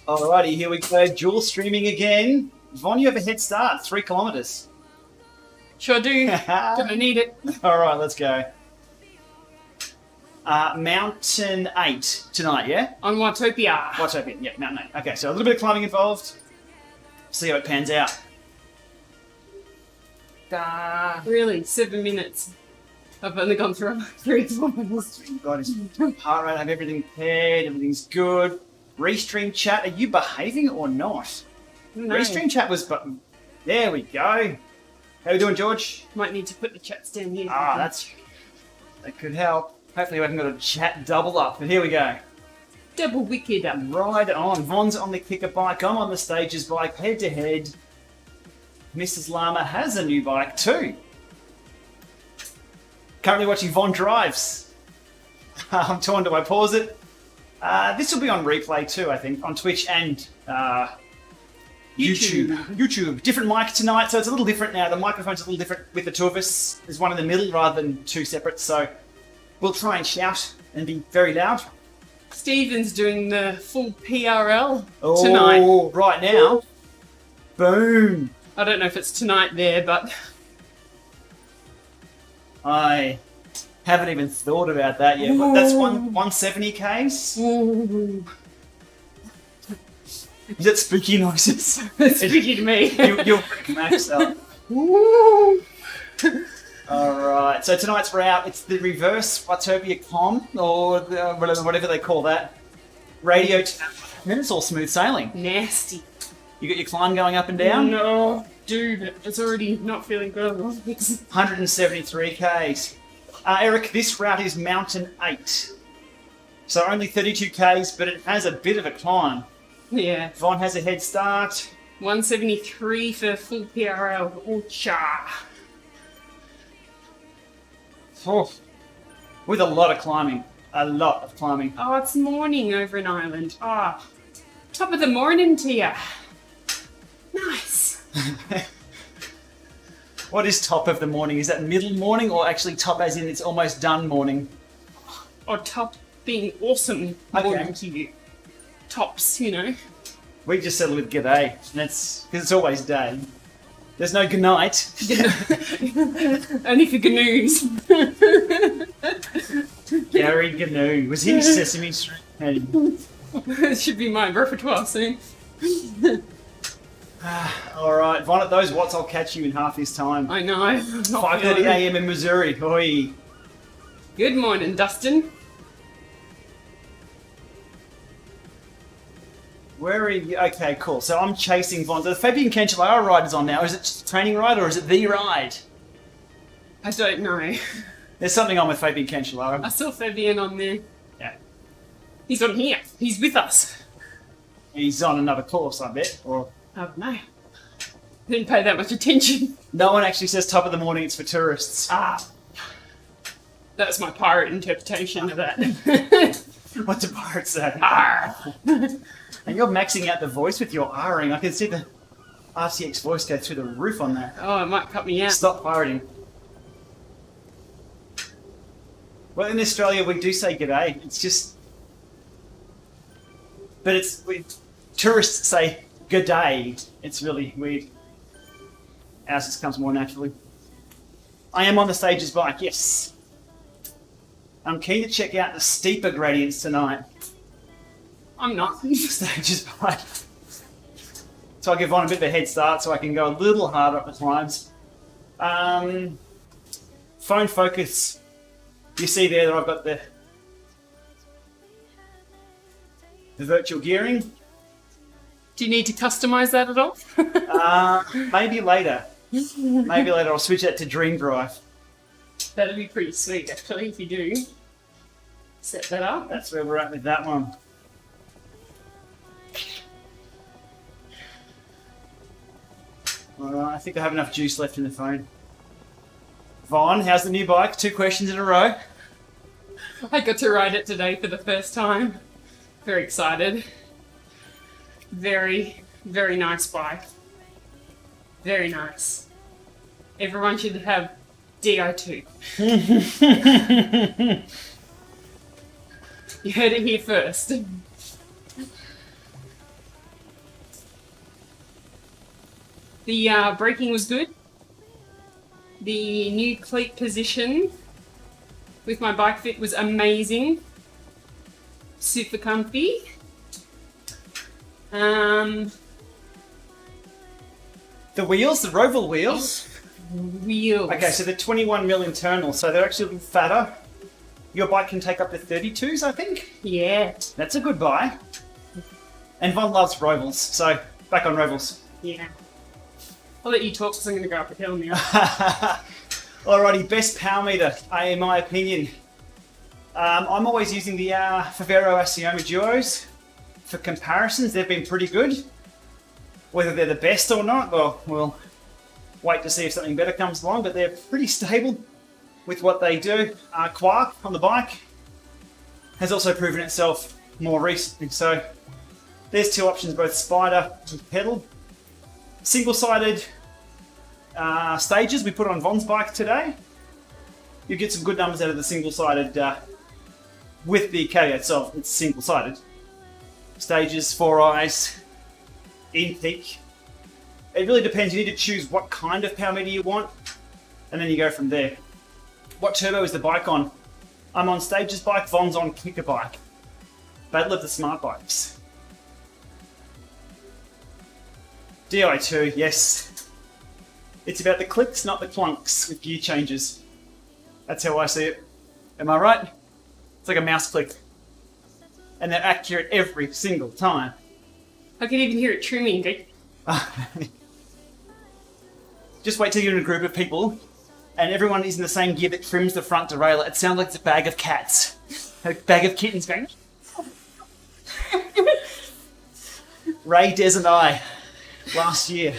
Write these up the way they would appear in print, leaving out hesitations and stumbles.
Alrighty, here we go. Dual streaming again. Von, you have a head start. 3 kilometres. Sure do. Gonna need it. Alright, let's go. Mountain 8 tonight, yeah? On Watopia. Watopia, yeah, Mountain 8. Okay, so a little bit of climbing involved. See how it pans out. Really, 7 minutes. I've only gone through 3 or 4 minutes. God, his heart rate, I have everything paired, everything's good. Restream chat, are you behaving or not? No. Restream chat was... There we go. How we doing, George? Might need to put the chats down here. That could help. Hopefully we haven't got a chat double up, but here we go. Double wicked up. Ride on. Von's on the kicker bike, I'm on the stages bike, head to head. Mrs. Lama has a new bike too. Currently watching Von drives. I'm torn, do I pause it? This will be on replay too, I think, on Twitch and YouTube. Different mic tonight, so it's a little different now. The microphone's a little different with the two of us. There's one in the middle rather than 2 separate, so we'll try and shout and be very loud. Stephen's doing the full PRL tonight. Oh, right now. Boom. I don't know if it's tonight there, but... I haven't even thought about that yet, but that's 170 Ks. Ooh. Is that spooky noises? It's spooky to me. You'll freak Max up. Alright, so tonight's route, it's the reverse Watopia KOM, or whatever they call that. Radio Tower. Then it's all smooth sailing. Nasty. You got your climb going up and down? No, dude, it's already not feeling good. 173 Ks. Eric, this route is Mountain 8. So only 32 Ks, but it has a bit of a climb. Yeah. Von has a head start. 173 for full PRL. Ooh-cha. Oh, with a lot of climbing. A lot of climbing. Oh, it's morning over in Ireland. Oh, top of the morning to you. Nice. What is top of the morning? Is that middle morning or actually top as in it's almost done morning? Or top being awesome morning to you. Tops, you know. We just settle with g'day. That's because it's always day. There's no good night. Only for canoes. Gary Gnu. Was he Sesame Street? It should be my repertoire soon. Alright, Von, at those watts, I'll catch you in half this time. I know. 5:30 AM in Missouri. Oi. Good morning, Dustin. Where are you? Okay, cool. So I'm chasing Von. So the Fabian Cancellara ride is on now. Is it training ride or is it the ride? I don't know. There's something on with Fabian Cancellara. I saw Fabian on there. Yeah. He's on here. He's with us. He's on another course, I bet. Or I don't know. Didn't pay that much attention. no one actually says top of the morning, it's for tourists. That's my pirate interpretation of that. What do pirates say? Arr. And you're maxing out the voice with your R-ing. I can see the RCX voice go through the roof on that. Oh, it might cut me out. Stop pirating. Well, in Australia, we do say g'day. It's just... But tourists say g'day. It's really weird. Ours just comes more naturally. I am on the stages bike, yes. I'm keen to check out the steeper gradients tonight. I'm not. Stages bike. So I'll give Von a bit of a head start so I can go a little harder up the climbs. Phone focus. You see there that I've got the virtual gearing. Do you need to customize that at all? Maybe later. Maybe later I'll switch that to Dream Drive. That'd be pretty sweet, actually, if you do set that up. That's where we're at with that one. Alright, I think I have enough juice left in the phone. Von, how's the new bike? 2 questions in a row. I got to ride it today for the first time. Very excited. Very, very nice bike. Very nice. Everyone should have DI2. You heard it here first. The braking was good. The new cleat position with my bike fit was amazing. Super comfy. The wheels, the Roval wheels. Wheels. Okay, so they're 21mm internal, so they're actually a little fatter. Your bike can take up to 32s, I think. Yeah. That's a good buy. And Von loves Rovals, so back on Rovals. Yeah. I'll let you talk because I'm going to go up a hill now. Alrighty, best power meter, in my opinion. I'm always using the Favero Asioma Duos. For comparisons, they've been pretty good. Whether they're the best or not, well, we'll wait to see if something better comes along, but they're pretty stable with what they do. Quark on the bike has also proven itself more recently. So there's two options, both spider and pedal. Single-sided stages we put on Von's bike today. You get some good numbers out of the single-sided with the caveat itself. It's single-sided. Stages, 4 eyes, in peak. It really depends. You need to choose what kind of power meter you want, and then you go from there. What turbo is the bike on? I'm on Stage's bike, Von's on Kicker bike. Battle of the smart bikes. Di2, yes. It's about the clicks, not the clunks with gear changes. That's how I see it. Am I right? It's like a mouse click. And they're accurate every single time. I can even hear it trimming. Just wait till you're in a group of people and everyone is in the same gear that trims the front derailleur. It sounds like it's a bag of cats. A bag of kittens going. Ray, Des and I, last year,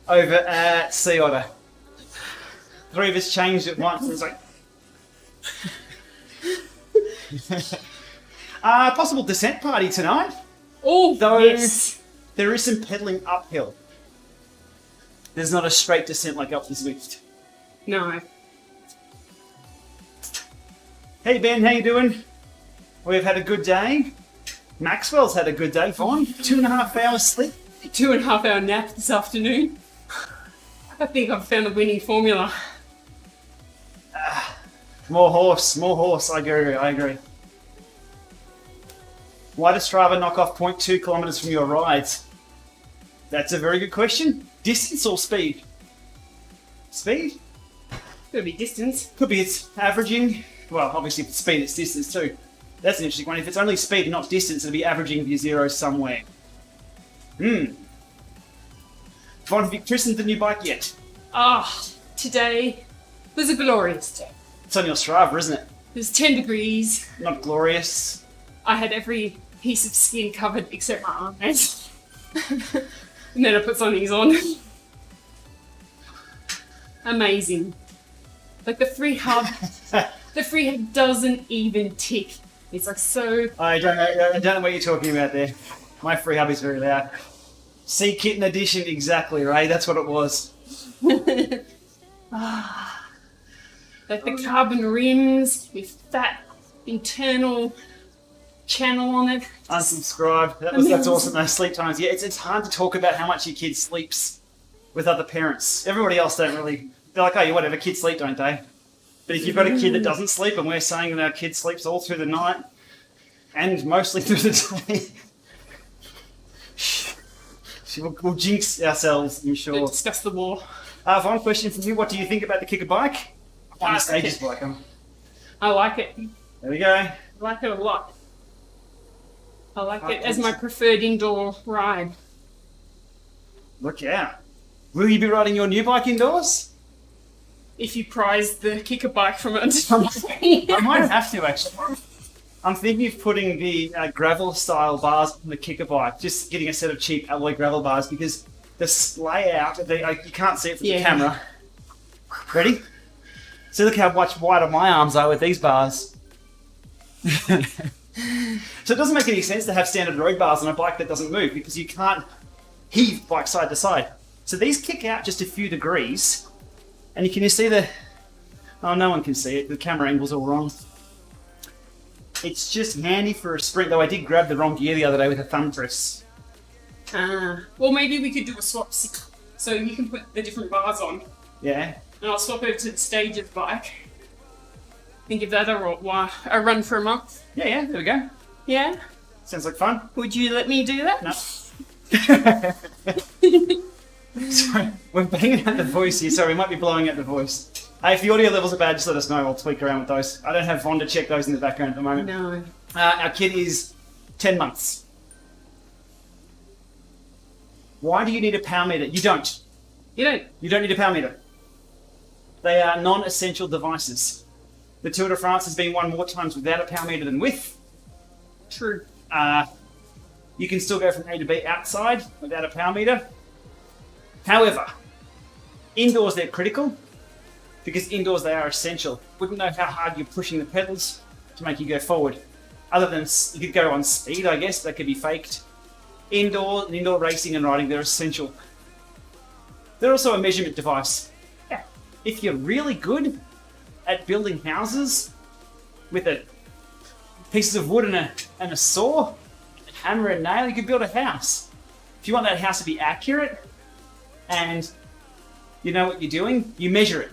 over at Sea Otter. 3 of us changed at once and it was like... possible descent party tonight. Oh, though yes. There is some pedaling uphill. There's not a straight descent like up the Zwift. No. Hey Ben, how you doing? We've had a good day. Maxwell's had a good day, Vaughn. 2.5 hours sleep. 2.5 hour nap this afternoon. I think I've found the winning formula. More horse. I agree. Why does Strava knock off 0.2 kilometers from your rides? That's a very good question. Distance or speed? Speed? Could be distance. Could be it's averaging. Well, obviously if it's speed, it's distance too. That's an interesting one. If it's only speed and not distance, it'll be averaging your zeros somewhere. Vaughn, have you christened the new bike yet? Today was a glorious day. It's on your Strava, isn't it? It was 10 degrees. Not glorious. I had every piece of skin covered except my eyes. And then I put something on. Amazing. Like the free hub doesn't even tick. It's like so... I don't know what you're talking about there. My free hub is very loud. Sea Kitten Edition, exactly, Ray. That's what it was. Like the carbon rims with that internal channel on it. Unsubscribe. That's awesome. Those sleep times. Yeah, it's hard to talk about how much your kid sleeps with other parents. Everybody else don't really... They're like, oh, yeah, whatever, kids sleep, don't they? But if you've got a kid that doesn't sleep and we're saying that our kid sleeps all through the night and mostly through the day, we'll jinx ourselves, I'm sure. We'll discuss the war. One question from you. What do you think about the Kicker bike? On the Stages bike. I like it. There we go. I like it a lot. I like it as my preferred indoor ride. Look out. Will you be riding your new bike indoors? If you prize the Kicker bike from it. I might have to, actually. I'm thinking of putting the gravel-style bars on the Kicker bike, just getting a set of cheap alloy gravel bars, because the layout, you can't see it from the camera. Ready? So look how much wider my arms are with these bars. So it doesn't make any sense to have standard road bars on a bike that doesn't move, because you can't heave bike side to side. So these kick out just a few degrees, and can you see the... Oh, no one can see it. The camera angle's all wrong. It's just handy for a sprint, though I did grab the wrong gear the other day with a thumb press. Well, maybe we could do a swap. So you can put the different bars on. Yeah. And I'll swap over to the Stages bike and give that a run for a month. Yeah, there we go. Yeah? Sounds like fun. Would you let me do that? No. Sorry, we're banging out the voice here, so we might be blowing out the voice. Hey, if the audio levels are bad, just let us know. I'll tweak around with those. I don't have Von to check those in the background at the moment. No. Our kid is 10 months. Why do you need a power meter? You don't. You don't. You don't need a power meter. They are non-essential devices. The Tour de France has been won more times without a power meter than with. True. You can still go from A to B outside without a power meter. However, indoors they're critical because indoors they are essential. Wouldn't know how hard you're pushing the pedals to make you go forward. Other than you could go on speed, I guess, that could be faked. Indoor racing and riding, they're essential. They're also a measurement device. Yeah. If you're really good at building houses with pieces of wood and a saw, a hammer and nail, you could build a house. If you want that house to be accurate and you know what you're doing, you measure it.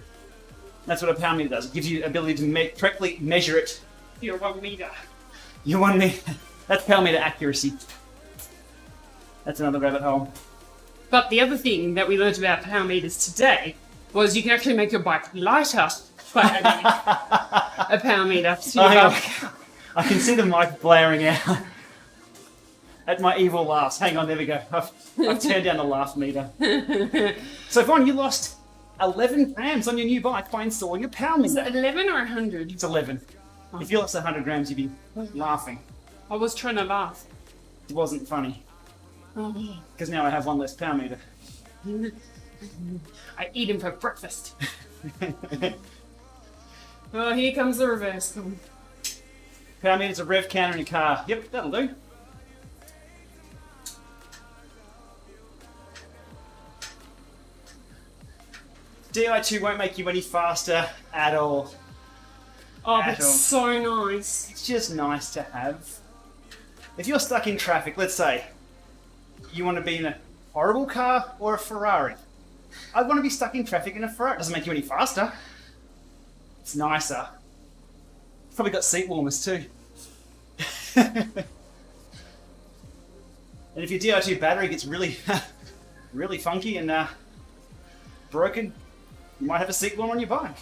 That's what a power meter does. It gives you the ability to correctly measure it. You're 1 meter. You're 1 meter. That's power meter accuracy. That's another rabbit hole. But the other thing that we learned about power meters today was you can actually make your bike lighter by adding a power meter to your bike. I can see the mic blaring out at my evil laughs. Hang on, there we go. I've turned down the laugh meter. So, Vaughn, you lost 11 grams on your new bike by installing a power meter. Is it 11 or 100? It's 11. Oh. If you lost 100 grams, you'd be laughing. I was trying to laugh. It wasn't funny. Because now I have one less power meter. I eat him for breakfast. Oh, here comes the reverse. Power meter's a rev counter in your car. Yep, that'll do. Di2 won't make you any faster at all. Oh, that's so nice. It's just nice to have. If you're stuck in traffic, let's say, you want to be in a horrible car or a Ferrari. I'd want to be stuck in traffic in a Ferrari. It doesn't make you any faster. It's nicer. It's probably got seat warmers too. And if your Di2 battery gets really, really funky and broken, you might have a seat warmer on your bike.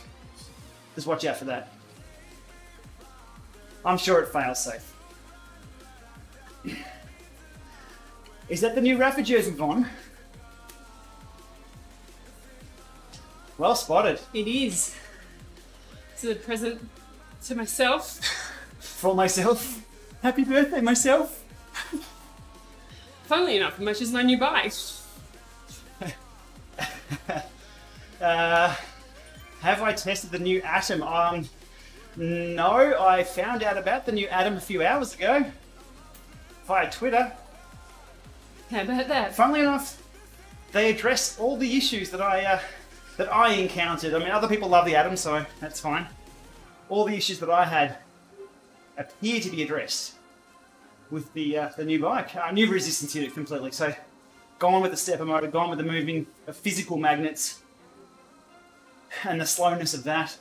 Just watch out for that. I'm sure it fails safe. Is that the new Rafa jersey, Vaughn? Well spotted. It is. It's a present to myself. For myself. Happy birthday, myself. Funnily enough, much as my new bike. Have I tested the new Atom? No, I found out about the new Atom a few hours ago via Twitter. How about that? Funnily enough, they address all the issues that I encountered. I mean, other people love the Atom, so that's fine. All the issues that I had appear to be addressed with the new bike. New resistance unit completely. So, gone with the stepper motor, gone with the moving of physical magnets and the slowness of that.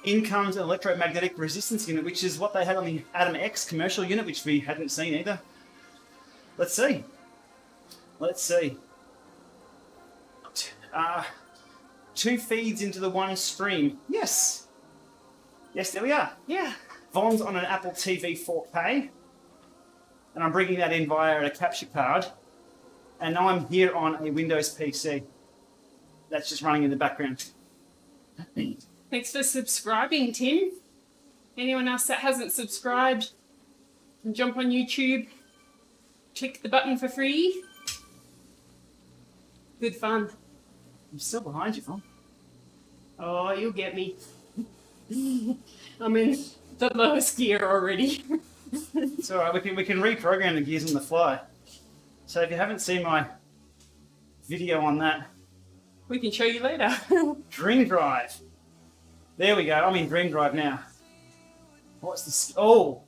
In comes an electromagnetic resistance unit, which is what they had on the Atom X commercial unit, which we hadn't seen either. Let's see. Let's see. 2 feeds into the one stream. Yes. Yes, there we are. Yeah. Von's on an Apple TV 4K. And I'm bringing that in via a capture card. And now I'm here on a Windows PC. That's just running in the background. Thanks for subscribing, Tim. Anyone else that hasn't subscribed, can jump on YouTube, click the button for free. Good fun. I'm still behind you, Von. Oh, you'll get me. I'm in the lowest gear already. It's alright, we can reprogram the gears on the fly. So if you haven't seen my video on that, We can show you later. Dream Drive. There we go, I'm in Dream Drive now. What's this? Oh!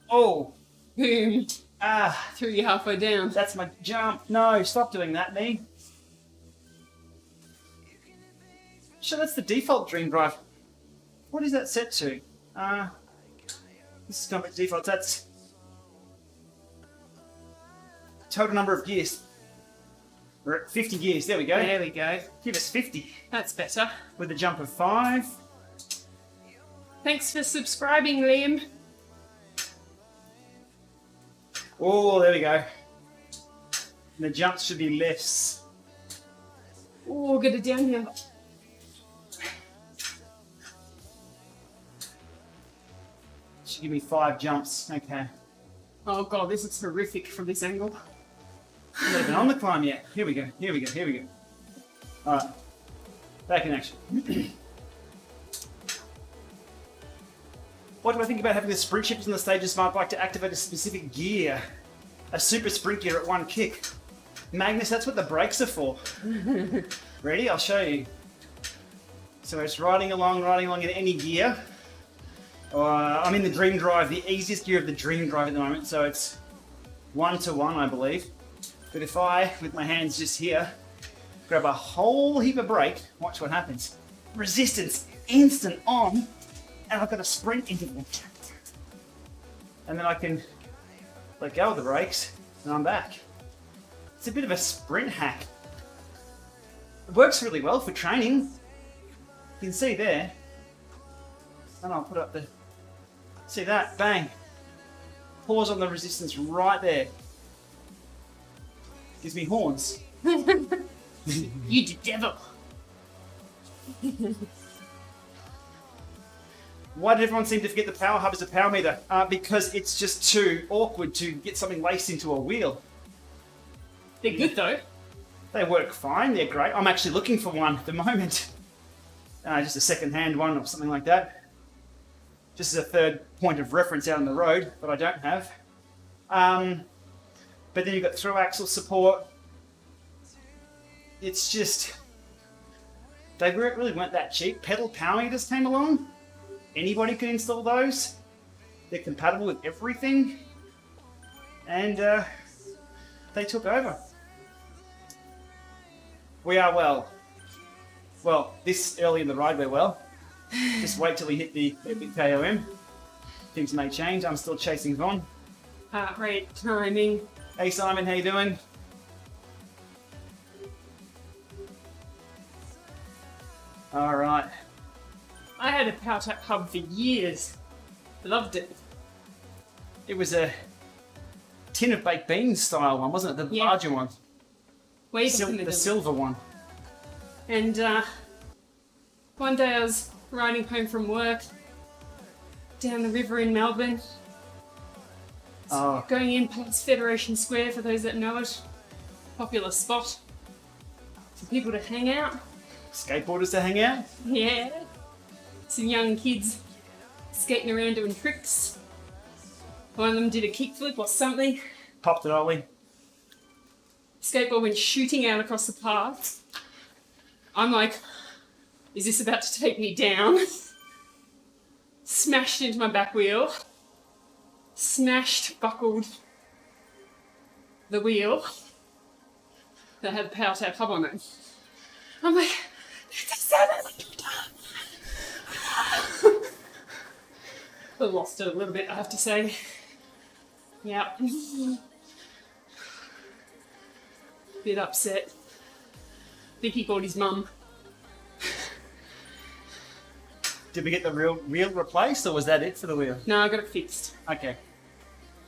Boom. Ah, Threw you halfway down. that's my jump. No, stop doing that, me. Sure, that's the default Dream Drive. What is that set to? This is company default. That's total number of gears. We're at 50 gears. There we go. There we go. Give us 50 That's better. with a jump of 5. Thanks for subscribing, Liam. Oh, there we go. And the jumps should be less. Oh, get it down here. Should give me 5 jumps. Okay. Oh god, this looks horrific from this angle. I'm not even on the climb yet. Here we go. Here we go. Here we go. Alright. Back in action. What do I think about having the sprint shifters on the stage of Smart Bike to activate a specific gear? A super sprint gear at one kick. Magnus, that's what the brakes are for. Ready? I'll show you. So it's riding along in any gear. I'm in the Dream Drive, the easiest gear of the Dream Drive at the moment, so it's 1-to-1, I believe. But if I, with my hands just here, grab a whole heap of brake, watch what happens. Resistance, instant on, and I've got a sprint interval. And then I can let go of the brakes, and I'm back. It's a bit of a sprint hack. It works really well for training. You can see there. And I'll put up the... See that? Bang. Pause on the resistance right there. Gives me horns. You devil. Why did everyone seem to forget the power hub as a power meter? Because it's just too awkward to get something laced into a wheel. They're good though. They work fine, they're great. I'm actually looking for one at the moment. Just a second-hand one or something like that. Just as a third point of reference out on the road, but I don't have. But then you've got through axle support. It's just... They really weren't that cheap. Pedal power meters came along. Anybody can install those. They're compatible with everything. And they took over. We are well. Well, this early in the ride we're well. Just wait till we hit the epic KOM. Things may change. I'm still chasing Von. Heart rate, timing. Hey Simon, how you doing? Alright. I had a Power Tap hub for years. Loved it. It was a tin of baked beans style one, wasn't it? The Yeah. larger one. Way back in The day. silver one. And one day I was riding home from work down the river in Melbourne, Oh, going in past Federation Square, for those that know it. Popular spot for people to hang out. skateboarders to hang out? Yeah. Some young kids skating around doing tricks. One of them did a kickflip or something. Popped it ollie. Skateboard went shooting out across the path. I'm like, is this about to take me down? Smashed into my back wheel. Smashed, buckled the wheel that had the Power Tap hub on it. I'm like, I lost it a little bit, I have to say. Yeah. Bit upset. Think he called his mum. Did we get the wheel replaced, or was that it for the wheel? No, I got it fixed. Okay.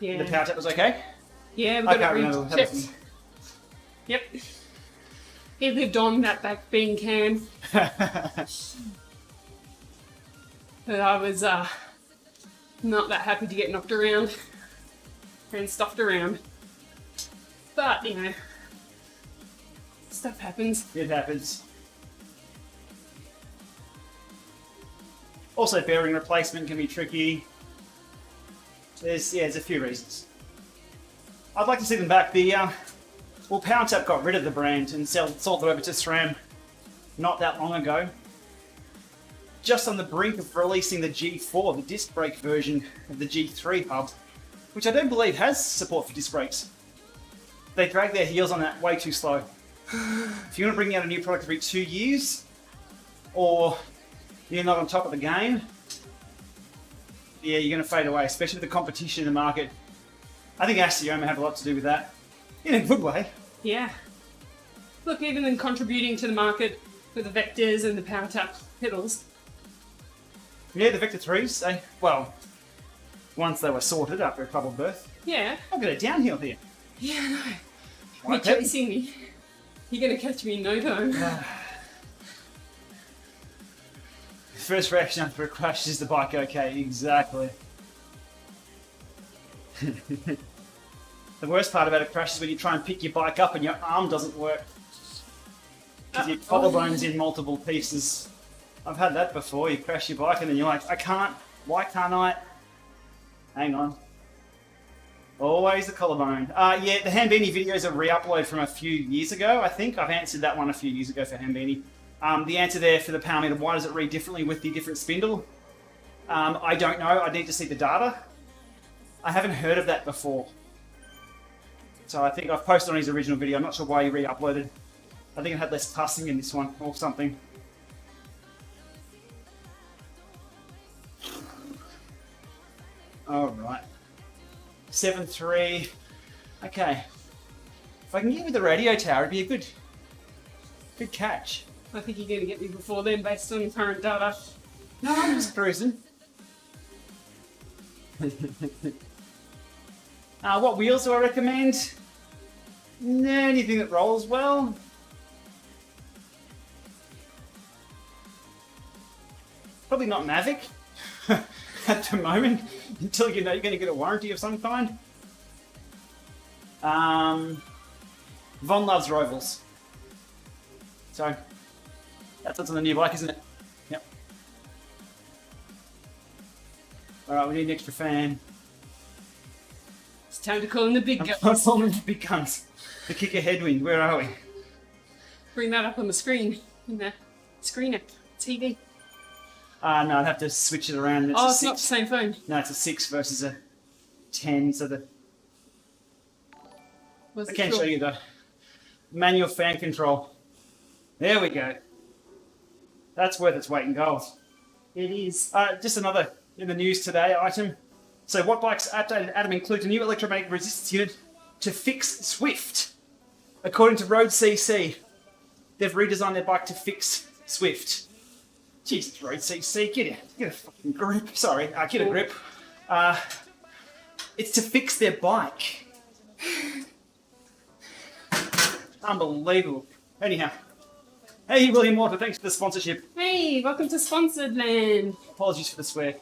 Yeah. The power tap was okay? Yeah, we I got can't it remember what rechecked. happened. Yep. He lived on that back bean can. But I was not that happy to get knocked around and stuffed around. But, you know, stuff happens. It happens. Also, bearing replacement can be tricky. There's a few reasons. I'd like to see them back. Power Tap got rid of the brand and sold it over to SRAM not that long ago. Just on the brink of releasing the G4, the disc brake version of the G3 hub, which I don't believe has support for disc brakes. They drag their heels on that way too slow. If you want to bring out a new product every 2 years, or you're not on top of the game, yeah, you're going to fade away, especially with the competition in the market. I think Axioma may have a lot to do with that, in a good way. Yeah. Look, even in contributing to the market with the vectors and the power tap pedals. Yeah, the Vector 3s, once they were sorted after a troubled birth. Yeah. I'll get a downhill here. Yeah, I know. You're Right, Pep? chasing me. You're going to catch me in no time. First reaction after a crash is the bike okay? Exactly. The worst part about a crash is when you try and pick your bike up and your arm doesn't work. Because your collarbone's in multiple pieces. I've had that before. You crash your bike and then you're like, I can't. Why can't I? Hang on. Always the collarbone. Yeah, the Hambini videos are re-upload from a few years ago, I think. I've answered that one a few years ago for Hambini. The answer there for the power meter, why does it read differently with the different spindle? I don't know. I need to see the data. I haven't heard of that before. So I think I've posted on his original video. I'm not sure why he re-uploaded. I think it had less passing in this one or something. Alright. 7-3. Okay. If I can get with the radio tower, it'd be a good catch. I think you're going to get me before then based on current data. No, I'm just cruising. What wheels do I recommend? Anything that rolls well. Probably not Mavic at the moment, until you know you're going to get a warranty of some kind. Von loves Rovals. So, that's what's on the new bike, isn't it? Yep. Alright, we need an extra fan. It's time to call in the big I'm guns. calling the big guns. The kicker headwind, where are we? Bring that up on the screen. In the screen app. TV. No, I'd have to switch it around. Oh, it's not the same phone. No, it's a 6 versus a 10, so the... Was I it can't sure? show you the manual fan control. There we go. That's worth its weight in gold. It is. Just another in the news today item. So what bike's updated Adam includes a new electromagnetic resistance unit to fix Zwift. According to Road CC, they've redesigned their bike to fix Zwift. Jesus, Road CC, get a fucking grip. Sorry, get a grip. It's to fix their bike. Unbelievable. Anyhow. Hey, William Walter, thanks for the sponsorship. Hey, welcome to Sponsored Land. Apologies for the swear.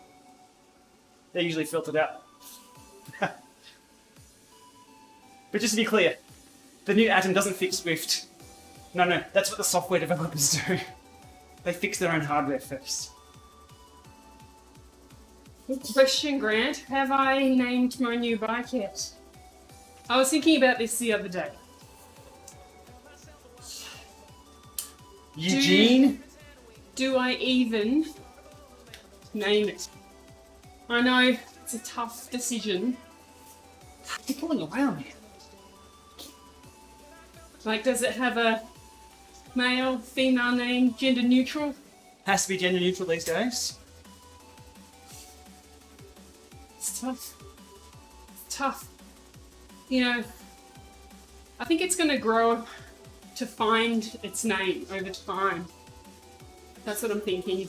They're usually filtered out. But just to be clear, the new Atom doesn't fix Zwift. No, that's what the software developers do. They fix their own hardware first. Good question, Grant. Have I named my new bike yet? I was thinking about this the other day. Eugene? Do I even name it? I know it's a tough decision. You're pulling away on me. Like, does it have a male, female name, gender neutral? Has to be gender neutral these days. It's tough. It's tough. You know, I think it's going to grow to find its name over time. That's what I'm thinking.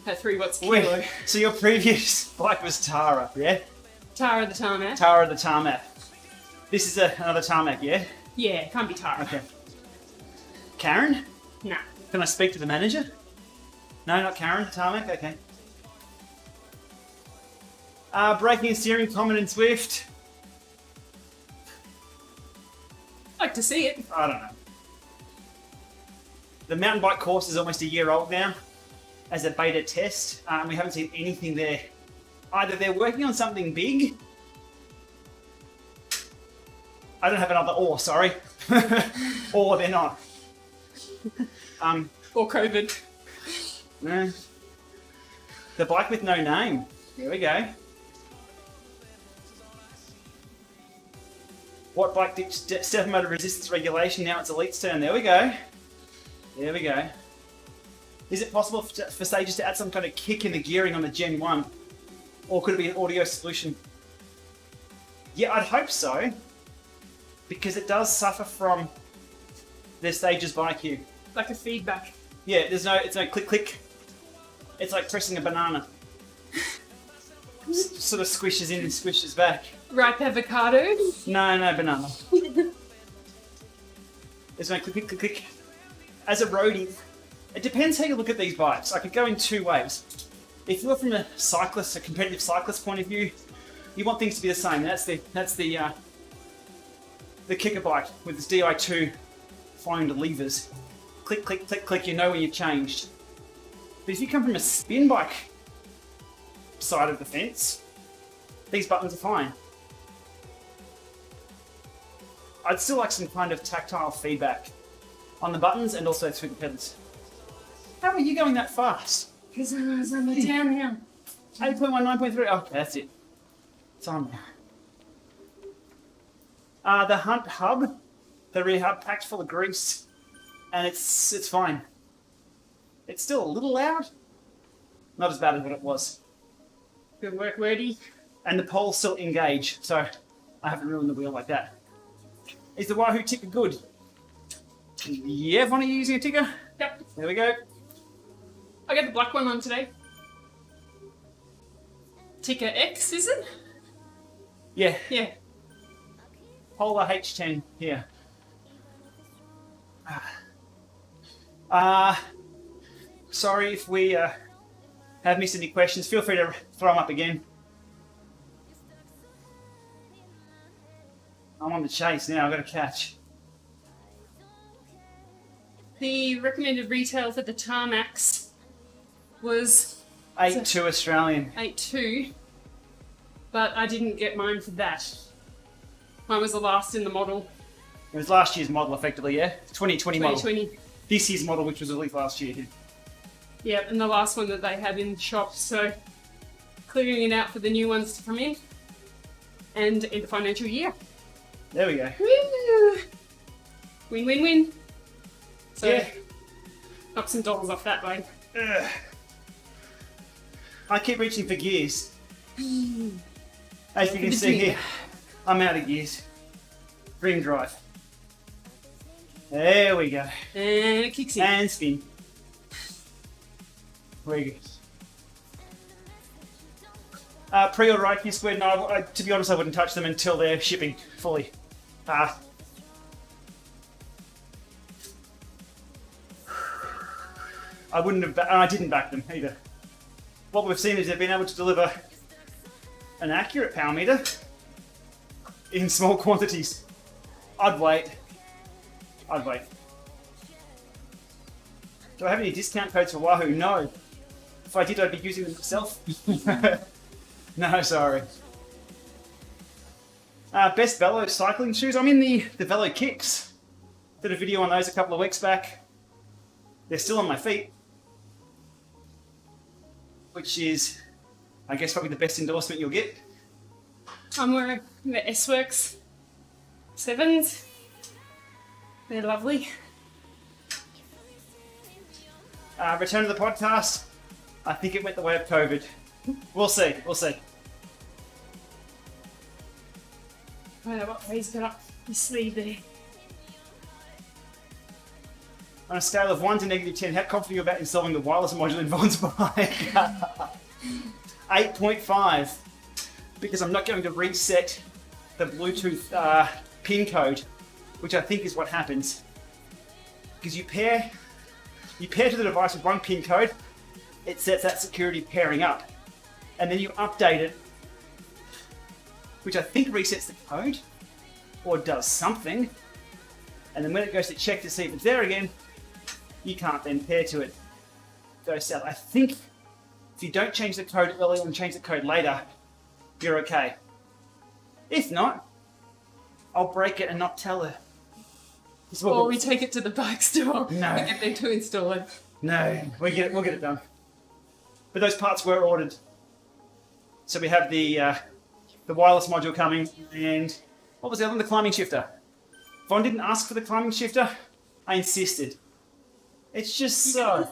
At 3 watts kilo. Wait, so your previous bike was Tara, yeah? Tara the Tarmac. Tara the Tarmac. This is another Tarmac, yeah? Yeah, can't be Tara. Okay. Karen? Nah. Can I speak to the manager? No, not Karen, the Tarmac? Okay. Braking and steering common in Zwift. Like to see it. I don't know. The mountain bike course is almost a year old now as a beta test. We haven't seen anything there. Either they're working on something big. I don't have another or, sorry. Or they're not. Or COVID. No. The bike with no name. There we go. What bike ditched stepper motor resistance regulation? Now it's Elite's turn. There we go. There we go. Is it possible for Stages to add some kind of kick in the gearing on the Gen 1? Or could it be an audio solution? Yeah, I'd hope so. Because it does suffer from the Stages bike here. Like a feedback. Yeah, it's no click click. It's like pressing a banana. Sort of squishes in and squishes back. Ripe avocado? No, banana. There's no click click click click. As a roadie, it depends how you look at these bikes. I could go in two ways. If you're from a competitive cyclist point of view, you want things to be the same. That's the kicker bike with its Di2 foamed levers. Click, click, click, click, you know when you've changed. But if you come from a spin bike side of the fence, these buttons are fine. I'd still like some kind of tactile feedback on the buttons and also through the pedals. How are you going that fast? Because I was on the downhill. 8.1, 9.3, okay, that's it. It's on now. The Hunt hub, the rear hub, packed full of grease, and it's fine. It's still a little loud, not as bad as what it was. Good work, Wordy. And the pole's still engaged, so I haven't ruined the wheel like that. Is the Wahoo ticker good? Yeah, Von, are you using a ticker? Yep. There we go. I got the black one on today. Ticker X, is it? Yeah. Yeah. Polar H10 here. Sorry if we have missed any questions. Feel free to throw them up again. I'm on the chase now. I've got to catch. The recommended retail for the Tarmacs was 8.2 Australian. 8.2, but I didn't get mine for that. Mine was the last in the model. It was last year's model, effectively, yeah? 2020 model. 2020. This year's model, which was released last year. Yep, and the last one that they had in the shop, so clearing it out for the new ones to come in and in the financial year. There we go. Woo! Win, win, win. So, Yeah. knock some dollars off that way. Ugh. I keep reaching for gears. As you can see here, I'm out of gears. Ring drive. There we go. And it kicks in. And spin. Very good. Pre-order IQ Squared, no, to be honest, I wouldn't touch them until they're shipping fully. I wouldn't have, and I didn't back them either. What we've seen is they've been able to deliver an accurate power meter in small quantities. I'd wait. Do I have any discount codes for Wahoo? No. If I did, I'd be using them myself. No, sorry. Best Velo cycling shoes. I'm in the Velo Kicks. Did a video on those a couple of weeks back. They're still on my feet. Which is, I guess, probably the best endorsement you'll get. I'm wearing the S-Works 7s. They're lovely. Return to the podcast. I think it went the way of COVID. We'll see. I don't know what Ray's got up his sleeve there. On a scale of 1 to -10, how confident are you about installing the wireless module in Vaughn's bike? 8.5. Because I'm not going to reset the Bluetooth pin code, which I think is what happens. Because you pair to the device with one pin code, it sets that security pairing up. And then you update it, which I think resets the code, or does something. And then when it goes to check to see if it's there again, you can't then pair to it. Go south. I think if you don't change the code early and change the code later, you're okay. If not, I'll break it and not tell her. Or we take it to the bike store No. and get them to install it. No, we'll get it done. But those parts were ordered. So we have the wireless module coming, and what was the other one? The climbing shifter. Von didn't ask for the climbing shifter. I insisted. It's just so.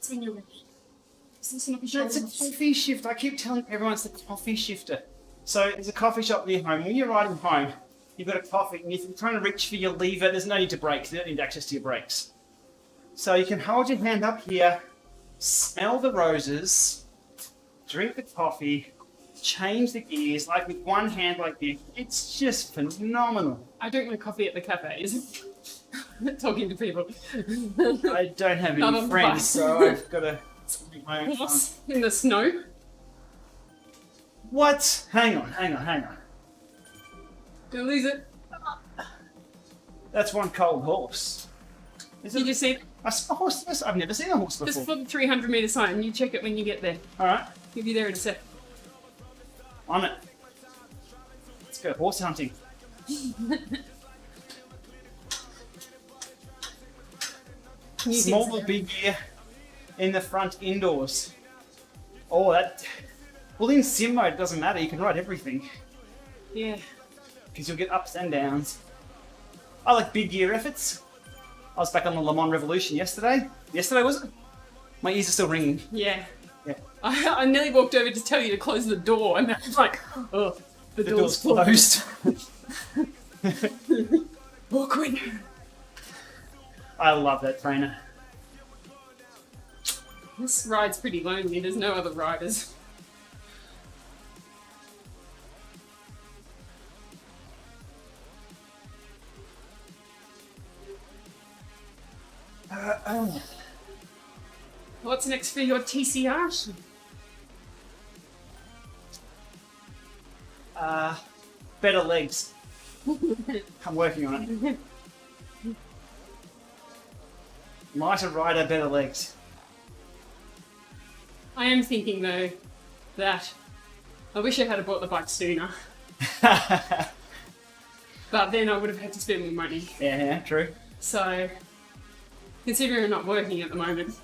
this when you're ready. Is this not a No, it's a coffee shifter. I keep telling everyone it's the coffee shifter. So there's a coffee shop near home. When you're riding home, you've got a coffee and you're trying to reach for your lever. There's no need to brakes. You don't need access to your brakes. So you can hold your hand up here, smell the roses, drink the coffee, change the gears, like with one hand like this. It's just phenomenal. I drink my coffee at the cafes. Talking to people. I don't have Not any on friends, bus. so I've got to make my own fun. Horse in the snow. What? Hang on. Gonna lose it. That's one cold horse. Is You it? just see, I saw a horse. I've never seen a horse just before. for the 300 metre sign. You check it when you get there. All right, You'll be there in a sec. on it. Let's go horse hunting. New Small things or big gear in the front indoors. Oh, that. Well, in sim mode, it doesn't matter. You can ride everything Yeah. because you'll get ups and downs. I like big gear efforts. I was back on the Lama Revolution yesterday. Yesterday, was it? My ears are still ringing. Yeah. Yeah. I nearly walked over to tell you to close the door, and I was like, oh, the door's closed. Awkward. I love that trainer. This ride's pretty lonely. There's no other riders. What's next for your TCR? Better legs. I'm working on it. Lighter rider, better legs. I am thinking though that I wish I had bought the bike sooner, but then I would have had to spend more money. Yeah, true. So, considering I'm not working at the moment,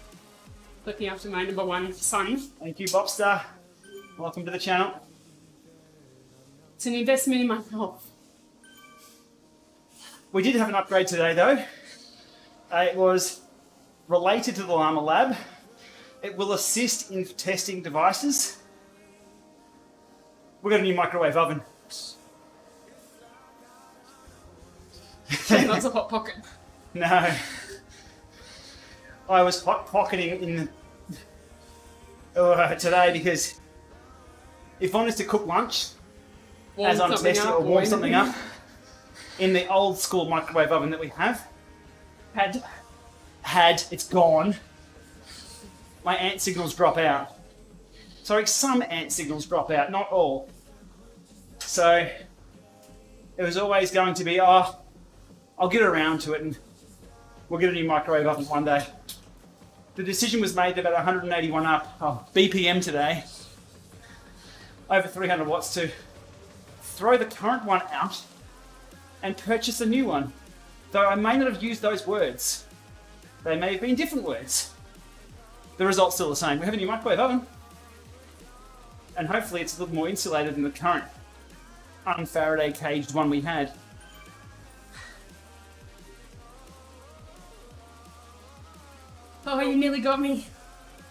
looking after my number one son, Thank you, Bobstar. Welcome to the channel. it's an investment in my health. We did have an upgrade today, though. It was related to the Lama Lab. It will assist in testing devices. We've got a new microwave oven. That's a hot pocket. No. I was hot pocketing in today because if I wanted to cook lunch, Warm as I'm something testing up or warm or something anything. up, in the old school microwave oven that we have, it's gone. My ant signals drop out. Sorry, some ant signals drop out, not all. So it was always going to be, I'll get around to it and we'll get a new microwave oven one day. The decision was made about 181 BPM today, over 300 watts, to throw the current one out and purchase a new one. Though I may not have used those words. They may have been different words. The result's still the same. We have a new microwave oven. And hopefully it's a little more insulated than the current un-Faraday caged one we had. Oh, you nearly got me.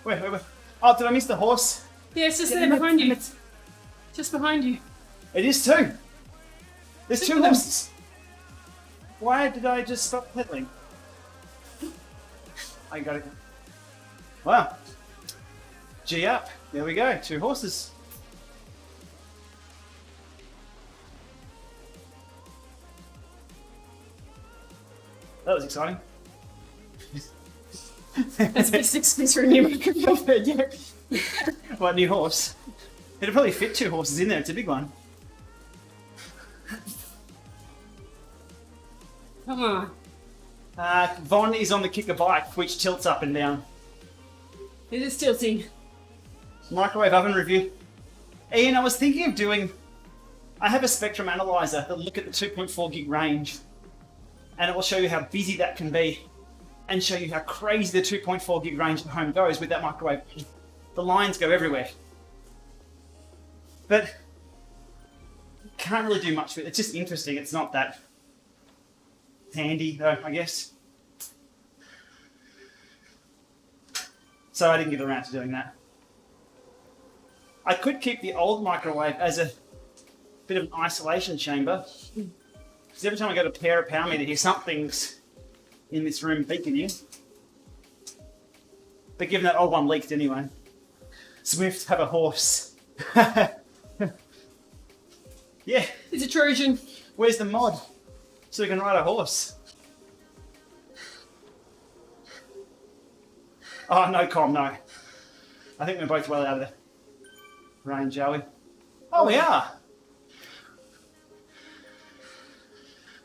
Wait. Oh, did I miss the horse? Yeah, it's just there behind you. Just behind you. It is two. There's two horses. Why did I just stop pedaling? I got it. Wow. G up. There we go. Two horses. That was exciting. That's a bit 6 minutes for a new microphone. Yeah. What, new horse? It'd probably fit two horses in there. It's a big one. Come on. Von is on the kicker bike, which tilts up and down. It is tilting. Microwave oven review. Ian, I was thinking of doing... I have a spectrum analyzer that'll look at the 2.4 gig range, and it will show you how busy that can be, and show you how crazy the 2.4 gig range at home goes with that microwave. The lines go everywhere. But can't really do much with it. It's just interesting. It's not that handy, though, I guess. So I didn't get around to doing that. I could keep the old microwave as a bit of an isolation chamber. Because every time I go to pair a power meter here, something's in this room beeping you. But given that old one leaked anyway. Zwift, have a horse. Yeah. It's a Trojan. Where's the mod? So we can ride a horse. Oh, no, Com, no. I think we're both well out of the range, are we? Oh, we are.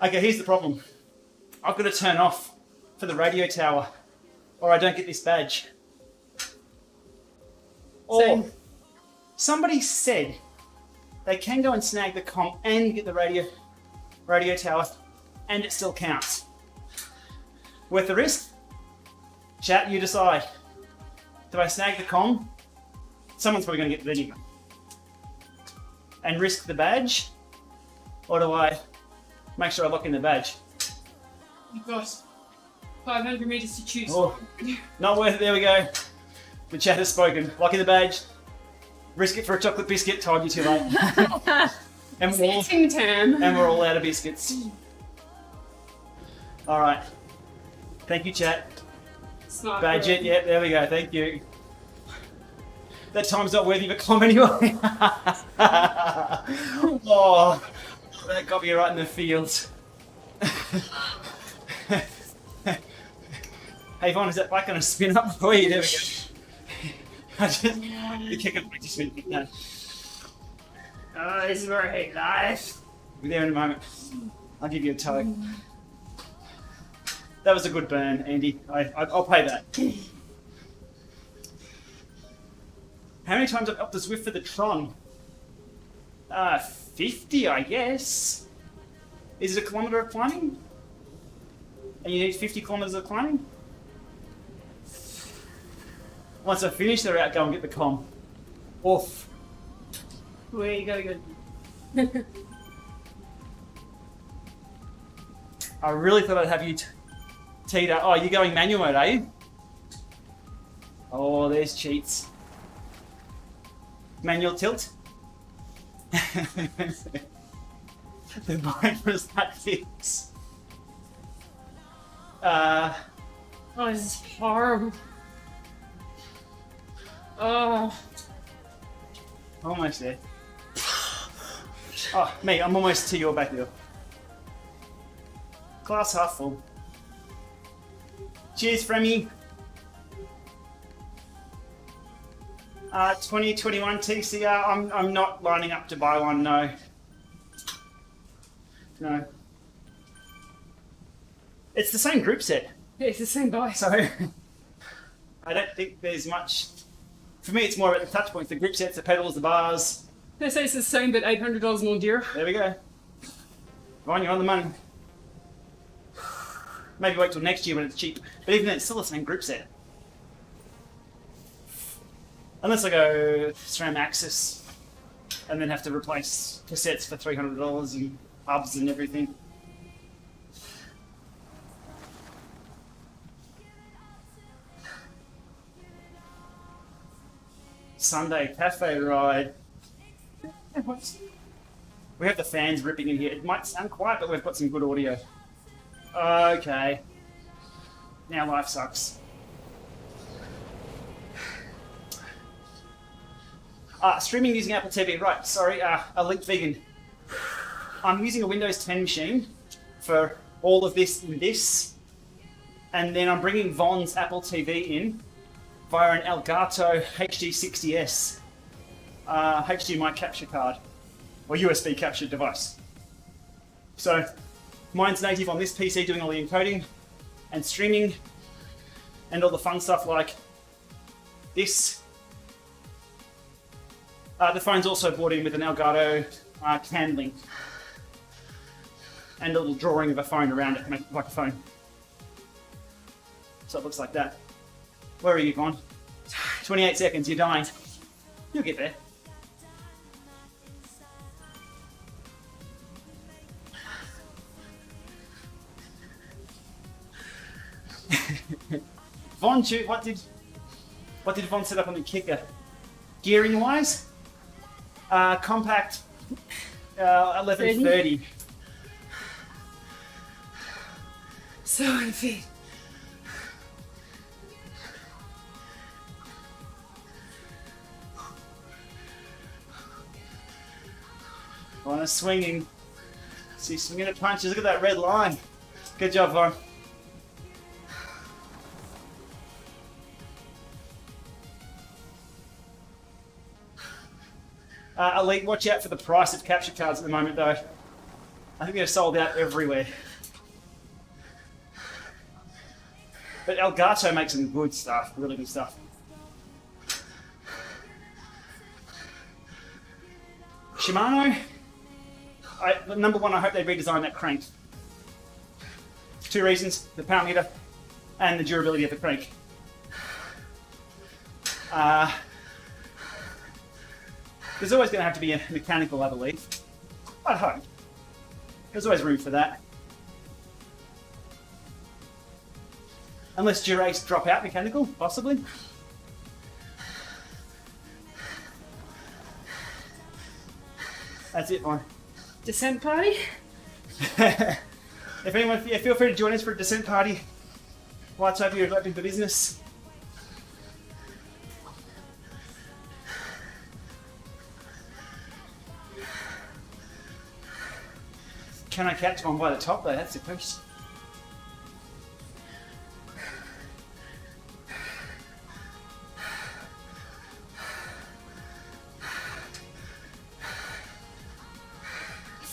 Okay, here's the problem. I've got to turn off for the radio tower or I don't get this badge. Or Same. somebody said they can go and snag the comp and get the radio tower and it still counts. Worth the risk? Chat, you decide. Do I snag the com? Someone's probably going to get it anyway. And risk the badge? Or do I make sure I lock in the badge? You've got 500 meters to choose. Oh, not worth it, there we go. The chat has spoken. Lock in the badge. Risk it for a chocolate biscuit, told you too late. and, we're all out of biscuits. Alright. Thank you, chat. Smart Badge girl. it, yep, there we go, thank you. That time's not worthy of a com anyway. Oh, that got me right in the feels. Hey Vaughn, is that bike going to spin up for you? There we go. The kicker bike just went no. Oh, this is where I hate life. We'll be there in a moment. I'll give you a tow. That was a good burn, Andy. I'll pay that. How many times I've upped the Zwift for the Tron? 50, I guess. Is it a kilometre of climbing? And you need 50 kilometres of climbing? Once I finish the route, go and get the com. Off. Where you gotta go. I really thought I'd have you teed up. Oh, you're going manual mode, are you? Oh, there's cheats. Manual tilt. The bike was that fix. Oh, this is horrible. Oh. Almost there. Oh, me, I'm almost to your back wheel. Glass half full. Cheers, Fremy. 2021 TCR. I'm not lining up to buy one. No. No. It's the same group set, Yeah, it's the same bike. so I don't think there's much. For me, it's more about the touch points, the grip sets, the pedals, the bars. They say it's the same, but $800 more dear. There we go. Fine, you're on the money. Maybe wait till next year when it's cheap. But even then, it's still the same group set. Unless I go SRAM Axis and then have to replace cassettes for $300 and hubs and everything. Sunday cafe ride. We have the fans ripping in here. It might sound quiet, but we've got some good audio. Okay. Now life sucks. Streaming using Apple TV. Right, sorry, Elite Vegan. I'm using a Windows 10 machine for all of this and this. And then I'm bringing Von's Apple TV in via an Elgato HD60S HDMI capture card or USB capture device. So mine's native on this PC doing all the encoding and streaming and all the fun stuff like this. The phone's also brought in with an Elgato CAN link and a little drawing of a phone around it to make it look like a phone. So it looks like that. Where are you gone? 28 seconds, you're dying. You'll get there. Von, what did What did Vaughn set up on the kicker? Gearing wise, compact 1130. So unfit. On a swinging. See, swinging at punches. Look at that red line. Good job, Vaughn. Elite, watch out for the price of capture cards at the moment, though. I think they're sold out everywhere. But Elgato makes some good stuff, really good stuff. Shimano, number one, I hope they redesign that crank. 2 reasons, the power meter and the durability of the crank. There's always going to have to be a mechanical, I believe. I hope. There's always room for that. Unless durates drop out mechanical, possibly. That's it, fine. Descent party? If anyone, feel free to join us for a descent party. Lights over here, open for business. Can I catch one by the top though? That's the question.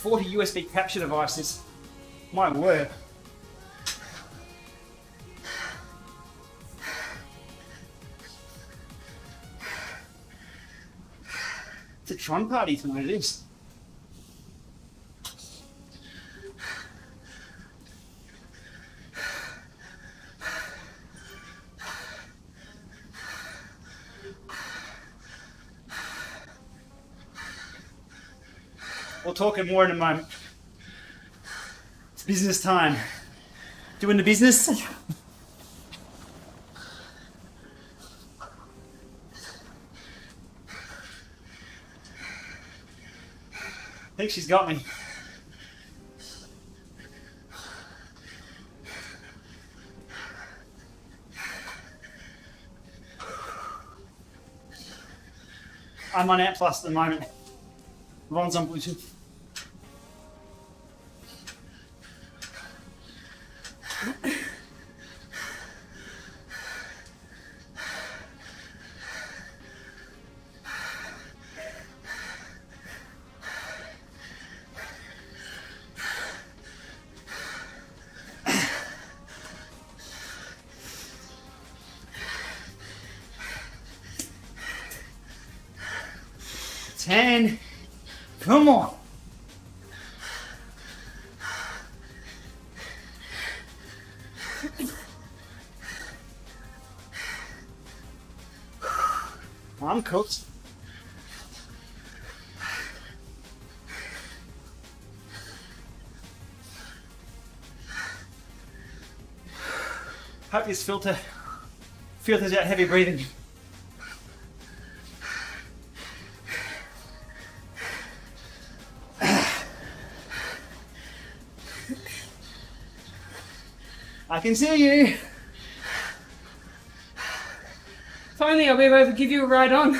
$40 USB capture devices. My word. It's a Tron party tonight, it is. We'll talk more in a moment. It's business time. Doing the business. I think she's got me. I'm on Ant Plus at the moment. Ron's on Bluetooth. Ten. Come on. I'm cooked. Hope this filters out heavy breathing. I can see you. If only I'll be able to give you a ride on.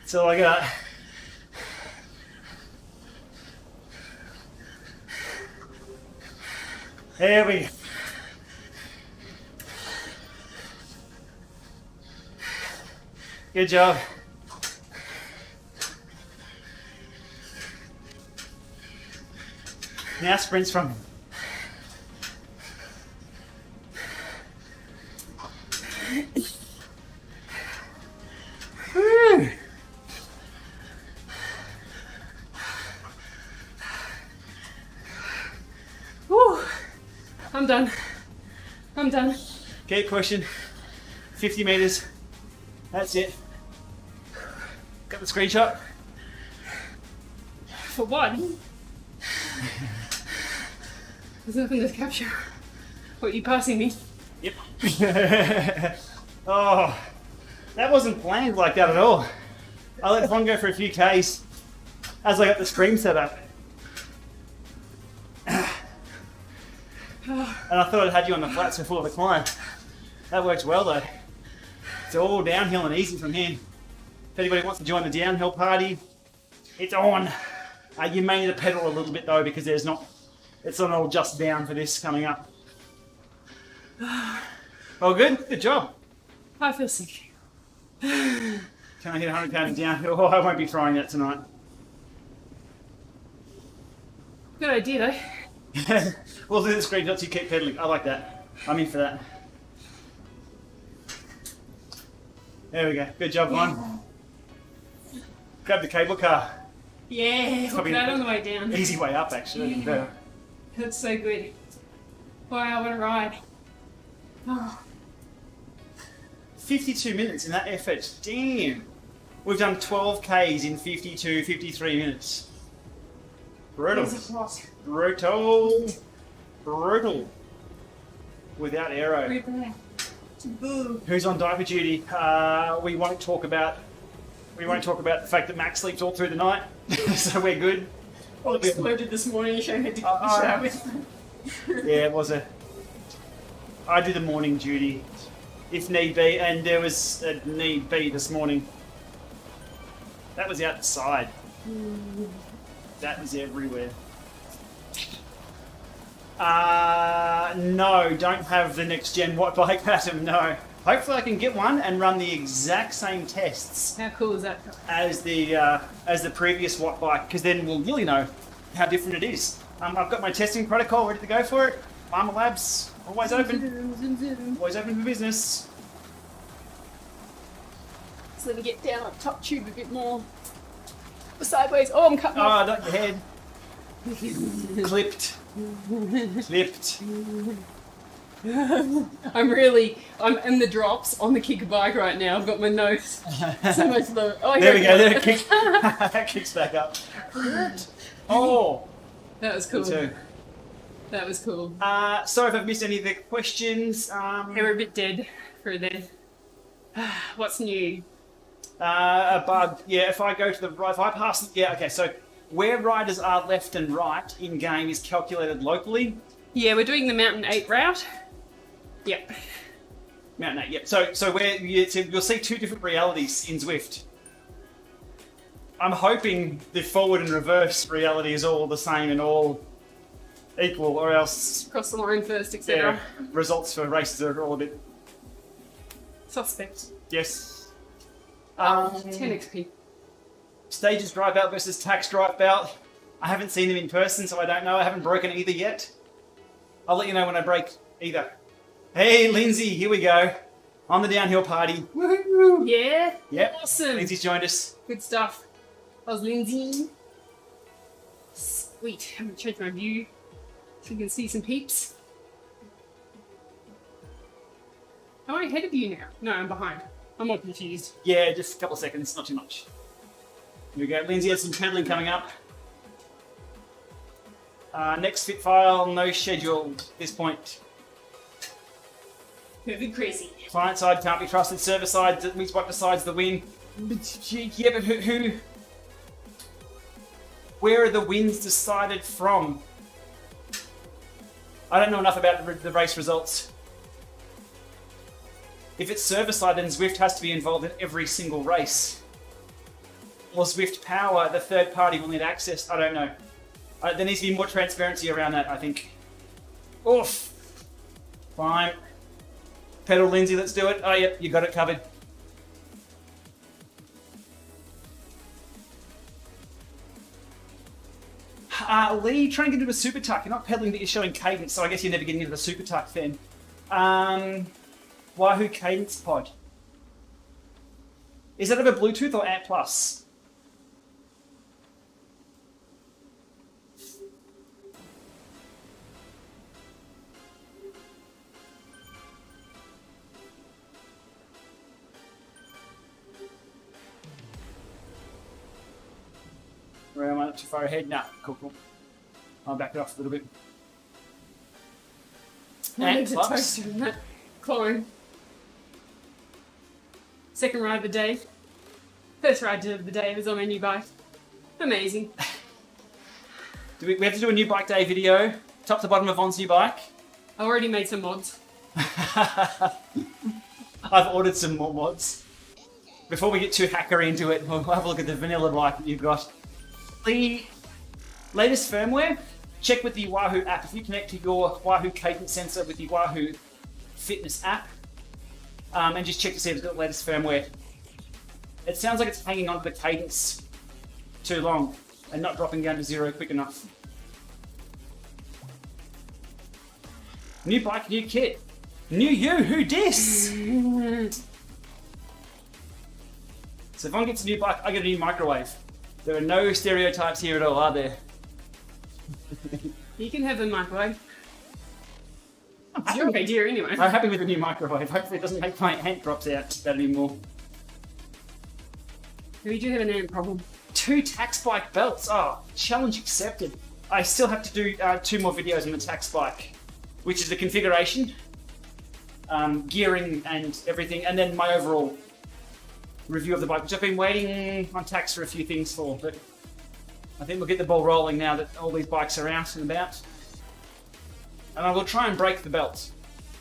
That's all I got. There we go. Good job. Now sprints from him. Whew. I'm done. I'm done. Keep pushing. 50 meters. That's it. Got the screenshot? for what? There's nothing to capture. What, you passing me? Yep. Oh, that wasn't planned like that at all. I let Vaughn go for a few Ks as I got the stream set up. And I thought I'd had you on the flats before the climb. That worked well though. It's all downhill and easy from here. If anybody wants to join the downhill party, it's on. You may need to pedal a little bit though because it's not all just down for this coming up. Well, good job. I feel sick. Can I hit 100 pounds downhill? Oh, I won't be trying that tonight. Good idea though. We'll do the screenshots, you keep pedaling. I like that. I'm in for that. There we go. Good job, Vaughn. Grab the cable car. Yeah, hook Probably that on the way down. Easy way up, actually. Yeah. That's so good. Wow, what a ride. Oh. 52 minutes in that effort. Damn. We've done 12 Ks in 52, 53 minutes. Brutal. Brutal. Brutal. Without aero. Who's on diaper duty? We won't talk about the fact that Max sleeps all through the night, so we're good. Well, exploded this morning, showing her to shower with. Yeah, it was I do the morning duty, if need be, and there was a need be this morning. That was outside. That was everywhere. No, don't have the next gen watt bike, Adam, no. Hopefully I can get one and run the exact same tests How cool is that? as the previous watt bike, because then we'll really know how different it is. I've got my testing protocol ready to go for it. Lama Labs, always open. Always open for business. So let me get down on top tube a bit more. Sideways. Oh, I'm cutting off. Oh, not your head. Clipped. Clipped. I'm in the drops on the kick bike right now. I've got my nose so much lower. Oh, There we go. There it kicks. That kicks back up. Oh. That was cool. Me too. That was cool. Sorry if I've missed any of the questions. They were a bit dead for then. What's new? A bug. Yeah, if I go to the right, if I pass. Yeah, okay. So where riders are left and right in game is calculated locally. Yeah, we're doing the Mountain 8 route. Yep. Mountain 8. Yep. So you'll see two different realities in Zwift. I'm hoping the forward and reverse reality is all the same and all equal, or else Cross the line first, etc. results for races are all a bit Suspect. yes. 10 XP. Stages Drive-Out versus Tax Drive-Out. I haven't seen them in person, so I don't know. I haven't broken either yet. I'll let you know when I break either. Hey, Lindsay, here we go. On the downhill party. Woohoo! Yeah? Yep. Awesome. Lindsay's joined us. Good stuff. That was Lindsay. Sweet. I'm going to change my view so you can see some peeps. Am I ahead of you now? No, I'm behind. I'm more confused. Yeah, just a couple of seconds, not too much. Here we go. Lindsay has some pedaling coming up. Next fit file, no schedule at this point. Moving crazy. Client side can't be trusted. Server side, Wingspot decides the win. Yeah, but who? Where are the wins decided from? I don't know enough about the race results. If it's server side, then Zwift has to be involved in every single race. Or Zwift Power, the third party, will need access. I don't know. There needs to be more transparency around that, I think. Oof. Fine. Pedal, Lindsay, let's do it. Oh, yep, you got it covered. Lee, trying to get into a super tuck. You're not pedaling, but you're showing cadence, so I guess you're never getting into the super tuck then. Wahoo Cadence Pod. Is that over Bluetooth or Ant Plus? Where am I? not too far ahead. Nah, cool. I'll back it off a little bit. I need to Clubs. toast you on that. Chloe. Second ride of the day. First ride of the day was on my new bike. Amazing. We have to do a new bike day video. Top to bottom of Von's new bike. I already made some mods. I've ordered some more mods. Before we get too hacker into it, we'll have a look at the vanilla bike that you've got. The latest firmware, check with the Wahoo app. If you connect to your Wahoo cadence sensor with the Wahoo fitness app, and just check to see if it's got the latest firmware. It sounds like it's hanging on to the cadence too long and not dropping down to 0 quick enough. New bike, new kit. New you, who dis? So if I get a new bike, I get a new microwave. There are no stereotypes here at all, are there? You can have the microwave. It's your idea anyway. I'm happy with the new microwave. Hopefully it doesn't make my ant drops out that anymore. We do have an ant problem. 2 tax bike belts. Oh, challenge accepted. I still have to do 2 more videos on the tax bike, which is the configuration, gearing and everything, and then my overall review of the bike, which I've been waiting on tax for a few things for, but I think we'll get the ball rolling now that all these bikes are out and about. And I will try and break the belt.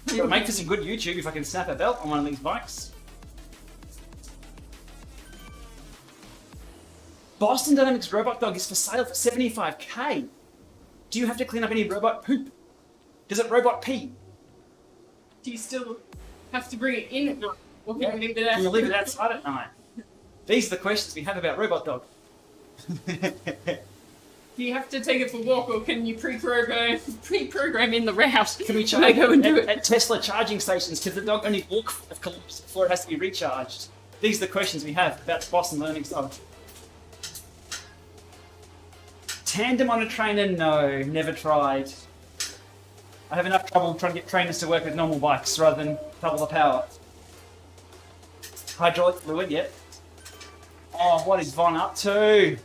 It'll make for some good YouTube if I can snap a belt on one of these bikes. Boston Dynamics Robot Dog is for sale for $75k. Do you have to clean up any robot poop? Does it robot pee? Do you still have to bring it in at night? Or can Yeah. you leave it out? Can you leave it outside at night? These are the questions we have about Robot Dog. Do you have to take it for a walk, or can you pre-program in the route? Can we when charge they go and do it? at Tesla charging stations? Because the dog only walk a kilometre before it has to be recharged. These are the questions we have about the Boston Dynamics Dog. Tandem on a trainer? No, never tried. I have enough trouble trying to get trainers to work with normal bikes rather than double the power. Hydraulic fluid, yep. Oh, what is Von up to?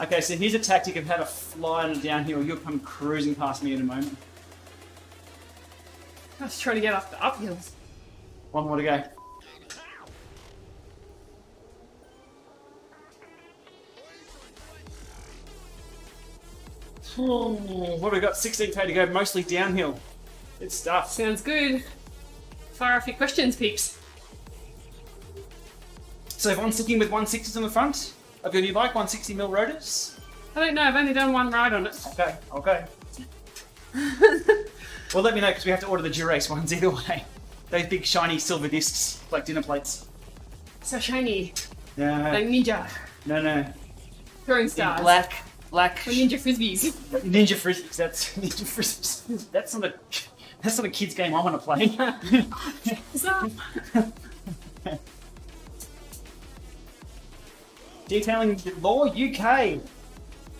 Okay, so here's a tactic of how to fly on a downhill. You'll come cruising past me in a moment. I was trying to get up the uphills. One more to go. What have we got? 16k to go, mostly downhill. Good stuff. Sounds good. Fire off your questions, peeps. So if I'm sticking with 160s on the front of your new bike, 160mm rotors. I don't know, I've only done one ride on it. Okay. Well, let me know because we have to order the Durace ones either way. Those big shiny silver discs, like dinner plates. So shiny. No, Like ninja. no. Throwing In stars. black. Or ninja frisbees. Ninja frisbees. That's ninja frisbees. That's not a kid's game I want to play. Detailing Law UK.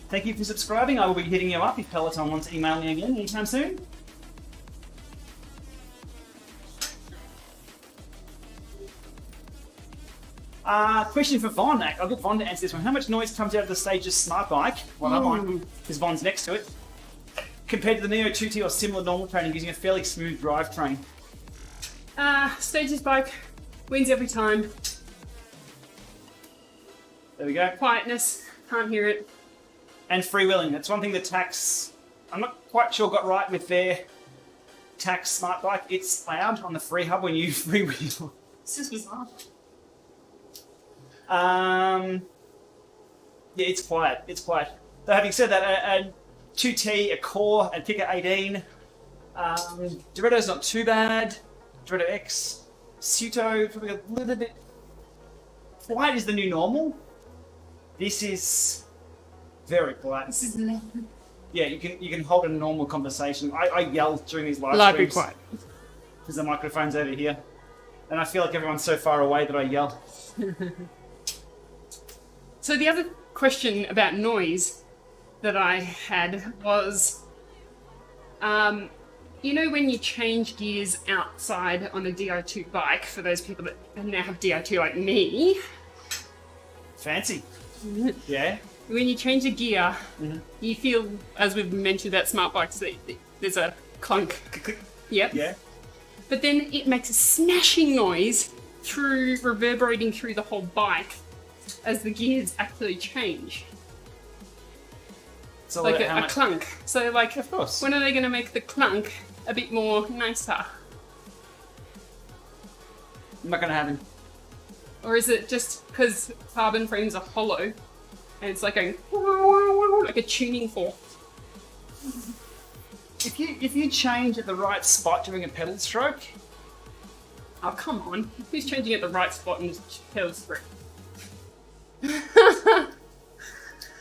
Thank you for subscribing. I will be hitting you up if Peloton wants to email me again anytime soon. Question for Von. I'll get Von to answer this one. How much noise comes out of the Stage's smart bike? Well, I'm on, because Von's next to it. Compared to the Neo 2T or similar normal training using a fairly smooth drivetrain. Stage's bike wins every time. There we go. Quietness, can't hear it. And freewheeling. That's one thing the Tax, I'm not quite sure, got right with their Tax smart bike. It's loud on the free hub when you freewheel. It's just bizarre. Yeah, it's quiet. Though having said that, a 2T, a Core, and Kicker 18. Doreto's not too bad. Doreto X. Suto, probably a little bit. Quiet is the new normal. This is very quiet. This is loud. Yeah, you can hold a normal conversation. I yell during these live Library streams quiet. because the microphone's over here, and I feel like everyone's so far away that I yell. So the other question about noise that I had was, you know when you change gears outside on a Di2 bike, for those people that now have Di2 like me, Fancy. Yeah. when you change a gear, you feel, as we've mentioned about smart bikes, that there's a clunk. Yep. Yeah. But then it makes a smashing noise reverberating through the whole bike as the gears actually change. So Like how a much- clunk. So like, Of course. when are they going to make the clunk a bit more nicer? Not going to happen. Or is it just because carbon frames are hollow and it's like a tuning fork? If you change at the right spot during a pedal stroke, Oh, come on. Who's changing at the right spot and pedal stroke?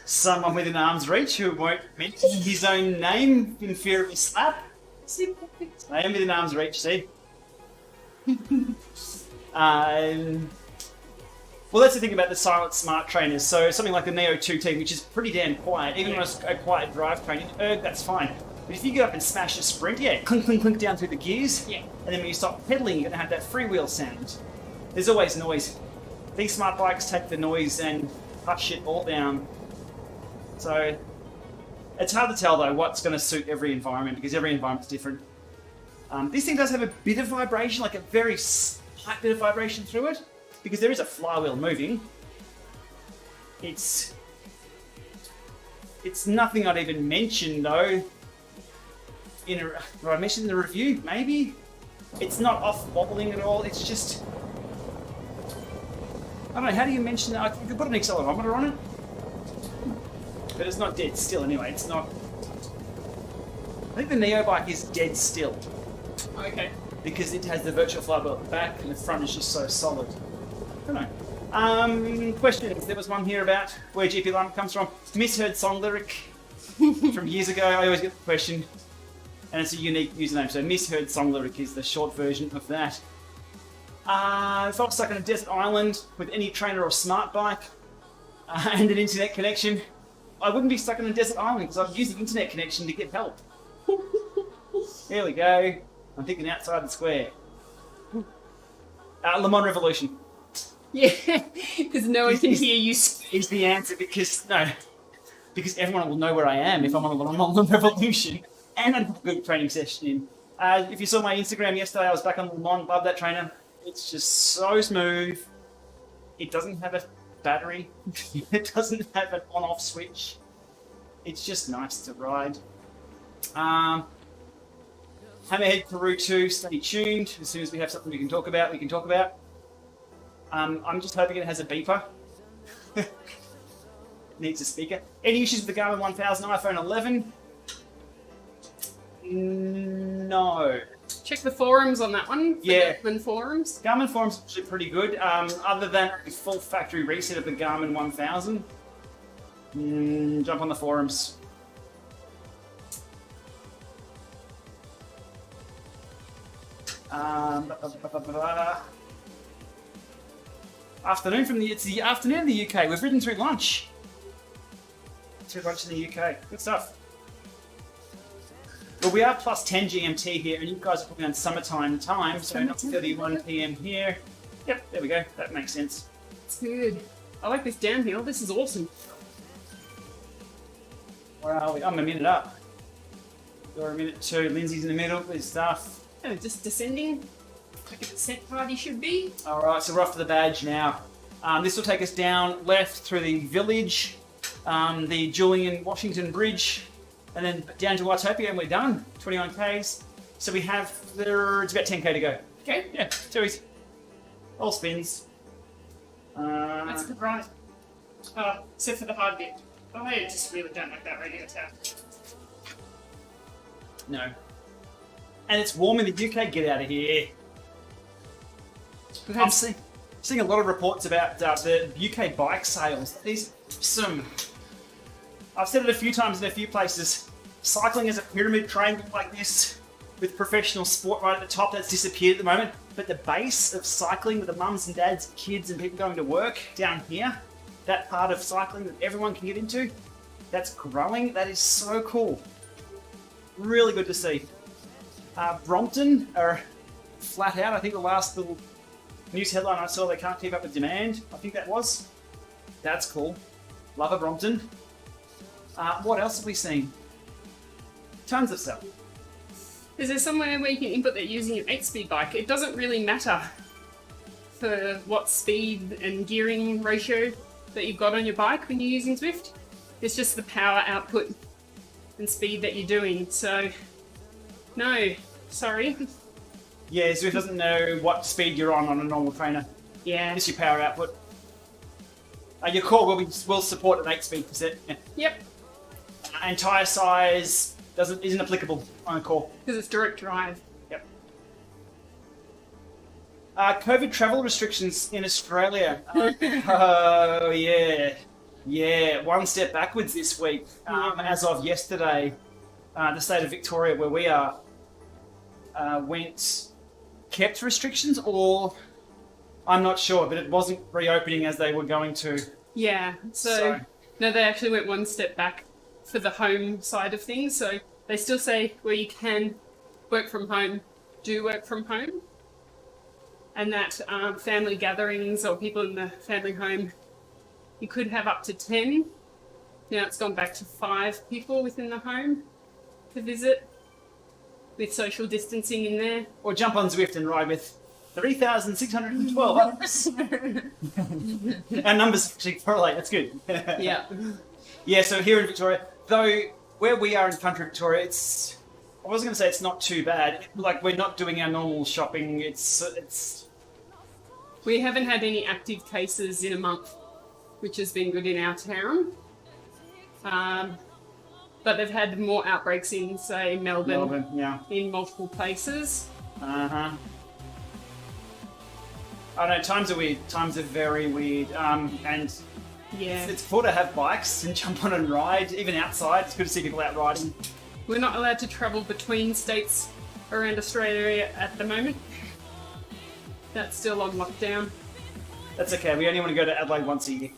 someone within arm's reach who won't mention his own name in fear of a slap. I am within arm's reach, see? Well, that's the thing about the silent smart trainers. So something like the Neo 2T, which is pretty damn quiet, even on a quiet drivetrain, that's fine. But if you get up and smash a sprint, yeah, clink, clink, clink down through the gears, Yeah. and then when you stop pedaling, you're going to have that freewheel sound. There's always noise. These smart bikes take the noise and hush it all down. So it's hard to tell, though, what's going to suit every environment, because every environment's different. This thing does have a bit of vibration, like a very slight bit of vibration through it, because there is a flywheel moving. It's nothing I'd even mention, though. Did I mention in the review? Maybe? It's not off wobbling at all, it's just... I don't know, how do you mention that? You could put an accelerometer on it. But it's not dead still anyway, it's not... I think the Neo bike is dead still. Okay. Because it has the virtual flywheel at the back and the front is just so solid. I don't know. Questions. There was one here about where Gplama comes from. Misheard song lyric from years ago. I always get the question. And it's a unique username. So misheard song lyric is the short version of that. If I was stuck on a desert island with any trainer or smart bike and an internet connection, I wouldn't be stuck on a desert island because I'd use the internet connection to get help. There we go. I'm thinking outside the square. Lamont Revolution. Yeah, because no one can hear you. Is the answer because everyone will know where I am if I'm on a Lamont Revolution and I put a good training session in. If you saw my Instagram yesterday, I was back on Lamont, love that trainer. It's just so smooth. It doesn't have a battery. It doesn't have an on-off switch. It's just nice to ride. Hammerhead Peru 2, stay tuned. As soon as we have something we can talk about, we can talk about. I'm just hoping it has a beeper. Needs a speaker. Any issues with the Garmin 1000 iPhone 11? No. Check the forums on that one. Yeah. Garmin forums. Garmin forums are actually pretty good. Other than a full factory reset of the Garmin 1000, jump on the forums. Afternoon it's the afternoon in the UK. We've ridden through lunch. Through lunch in the UK. Good stuff. Well, we are plus 10 GMT here, and you guys are probably on summertime time, so not 31 PM here. Yep, there we go. That makes sense. It's good. I like this downhill. This is awesome. Where are we? I'm a minute up. You're a minute two. Lindsay's in the middle. Good stuff. Oh, just descending. Like a descent party should be. Alright, so we're off to the badge now. This will take us down left through the village, the Julian Washington Bridge, and then down to Watopia, and we're done. 21 Ks. So we have, it's about 10K to go. Okay. Yeah, too easy. All spins. That's a good ride. Except for the hard bit. Oh, I just really don't like that Radio Tower. No. And it's warm in the UK, get out of here. I'm seeing a lot of reports about the UK bike sales. I've said it a few times in a few places. Cycling is a pyramid triangle like this, with professional sport right at the top. That's disappeared at the moment. But the base of cycling with the mums and dads, kids and people going to work down here, that part of cycling that everyone can get into, that's growing. That is so cool. Really good to see. Brompton are flat out. I think the last little news headline I saw, they can't keep up with demand. I think that was. That's cool. Love a Brompton. What else have we seen? Tons of stuff. Is there somewhere where you can input that using an 8-speed bike? It doesn't really matter for what speed and gearing ratio that you've got on your bike when you're using Zwift. It's just the power output and speed that you're doing. So, no, sorry. Yeah, Zwift doesn't know what speed you're on a normal trainer. Yeah. Just your power output. Your core will support an 8-speed cassette. Yeah. Yep. And tyre size isn't applicable on a core. Because it's direct drive. Yep. COVID travel restrictions in Australia. Oh yeah, yeah. One step backwards this week. As of yesterday, the state of Victoria, where we are, kept restrictions, or I'm not sure, but it wasn't reopening as they were going to. Yeah. So no, they actually went one step back for the home side of things. So they still say where you can work from home, do work from home. And that family gatherings or people in the family home, you could have up to 10. Now it's gone back to 5 people within the home to visit with social distancing in there. Or jump on Zwift and ride with 3,612 others. Our numbers actually correlate, that's good. Yeah. Yeah, so here in Victoria, though where we are in country Victoria, I wasn't going to say it's not too bad. Like, we're not doing our normal shopping. It's. We haven't had any active cases in a month, which has been good in our town. But they've had more outbreaks in, say, Melbourne, yeah. in multiple places. I don't know, times are weird. Times are very weird. And Yeah. it's cool to have bikes and jump on and ride, even outside. It's good to see people out riding. We're not allowed to travel between states around Australia at the moment. That's still on lockdown. That's okay, we only want to go to Adelaide once a year.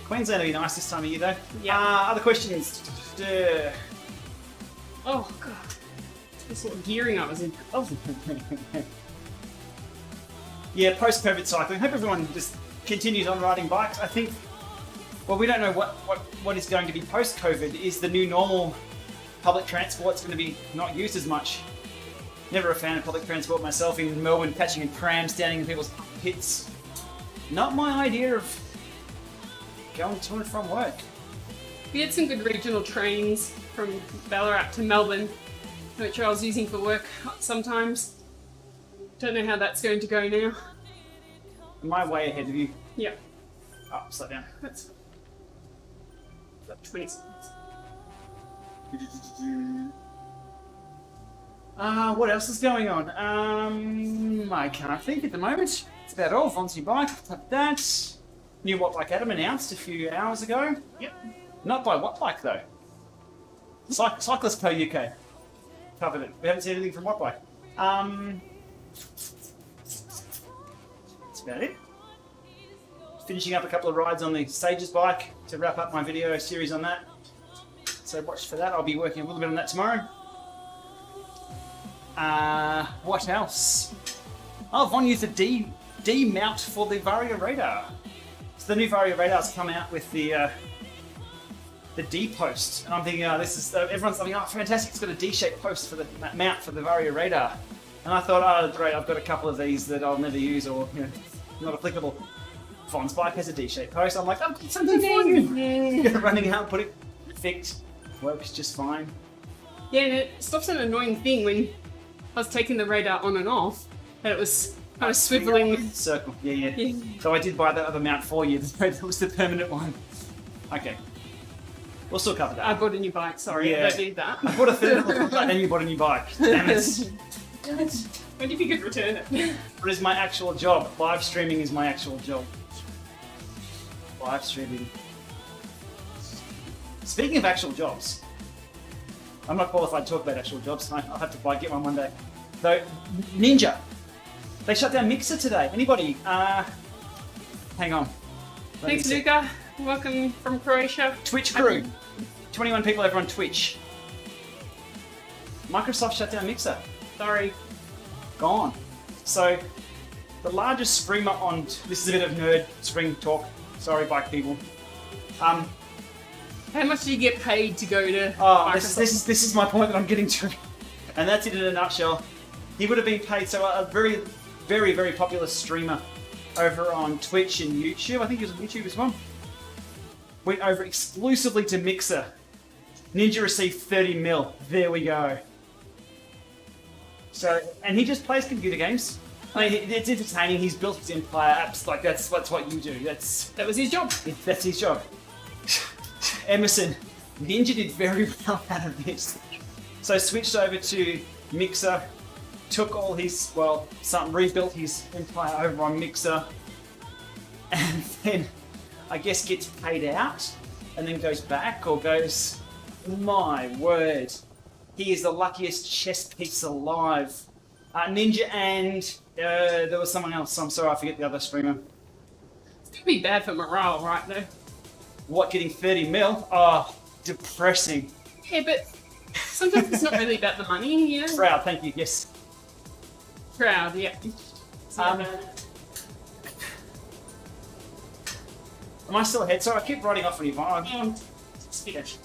Queensland will be nice this time of year though. Yeah. Other questions? Oh, God. This sort of gearing I was in. Oh. Yeah, post-COVID cycling. Hope everyone just continues on riding bikes. I think, well, we don't know what is going to be post-COVID. Is the new normal public transport's going to be not used as much? Never a fan of public transport myself. In Melbourne, catching a tram, standing in people's pits. Not my idea of going to and from work. We had some good regional trains from Ballarat to Melbourne, which I was using for work sometimes. Don't know how that's going to go now. Am I way ahead of you? Yeah, Oh, slow down. that's about 20 seconds. What else is going on? I can't think at the moment. It's about all. Fonzie bike, like that. New What Bike Adam announced a few hours ago. Yep. Not by What Bike though. Cyclist Co UK covered it. We haven't seen anything from What Bike. That's about it. Finishing up a couple of rides on the Sages bike to wrap up my video series on that. So watch for that. I'll be working a little bit on that tomorrow. What else? Oh, Von used a D mount for the Vario radar. So the new Vario radar's come out with the D post, and I'm thinking, this is everyone's thinking, oh, fantastic! It's got a D-shaped post for the mount for the Vario radar, and I thought, oh, great! I've got a couple of these that I'll never use or not applicable. Von's bike has a D-shaped post. I'm like, I've got something for you. Get it running out, put it fixed, works just fine. Yeah, and it stops an annoying thing when I was taking the radar on and off, and it was kind of swiveling. Circle, yeah. So I did buy that other mount for you. That was the permanent one. Okay. We'll still cover that. I bought a new bike, sorry, Yeah. I don't need that. I bought a third of the bike, then you bought a new bike. Damn it. Damn it. When if you could return it? What is my actual job? Live streaming is my actual job. Live streaming. Speaking of actual jobs, I'm not qualified to talk about actual jobs. I'll have to get one day. Though, Ninja. They shut down Mixer today. Anybody? Hang on. Let Thanks, me see. Luca. Welcome from Croatia. Twitch crew. 21 people over on Twitch. Microsoft shut down Mixer. Sorry. Gone. So, the largest streamer on... This is a bit of nerd stream talk. Sorry, bike people. How much do you get paid to go to this is my point that I'm getting to. And that's it in a nutshell. He would have been paid, so a very, very, very popular streamer over on Twitch and YouTube. I think he was on YouTube as well. Went over exclusively to Mixer. Ninja received 30 mil. There we go. So, and he just plays computer games. I mean, it's entertaining. He's built his empire apps. Like that's what you do. That was his job. That's his job. Emerson, Ninja did very well out of this. So switched over to Mixer, took all his, rebuilt his empire over on Mixer, and then I guess gets paid out, and then goes back or goes, my word, he is the luckiest chess piece alive. Ninja and there was someone else. I'm sorry, I forget the other streamer. It's gonna be bad for morale, right? Though. What, getting 30 mil? Oh, depressing. Yeah, but sometimes it's not really about the money, you know? Proud, thank you, yes. Proud, yeah. Am I still ahead? Sorry, I keep riding off on you.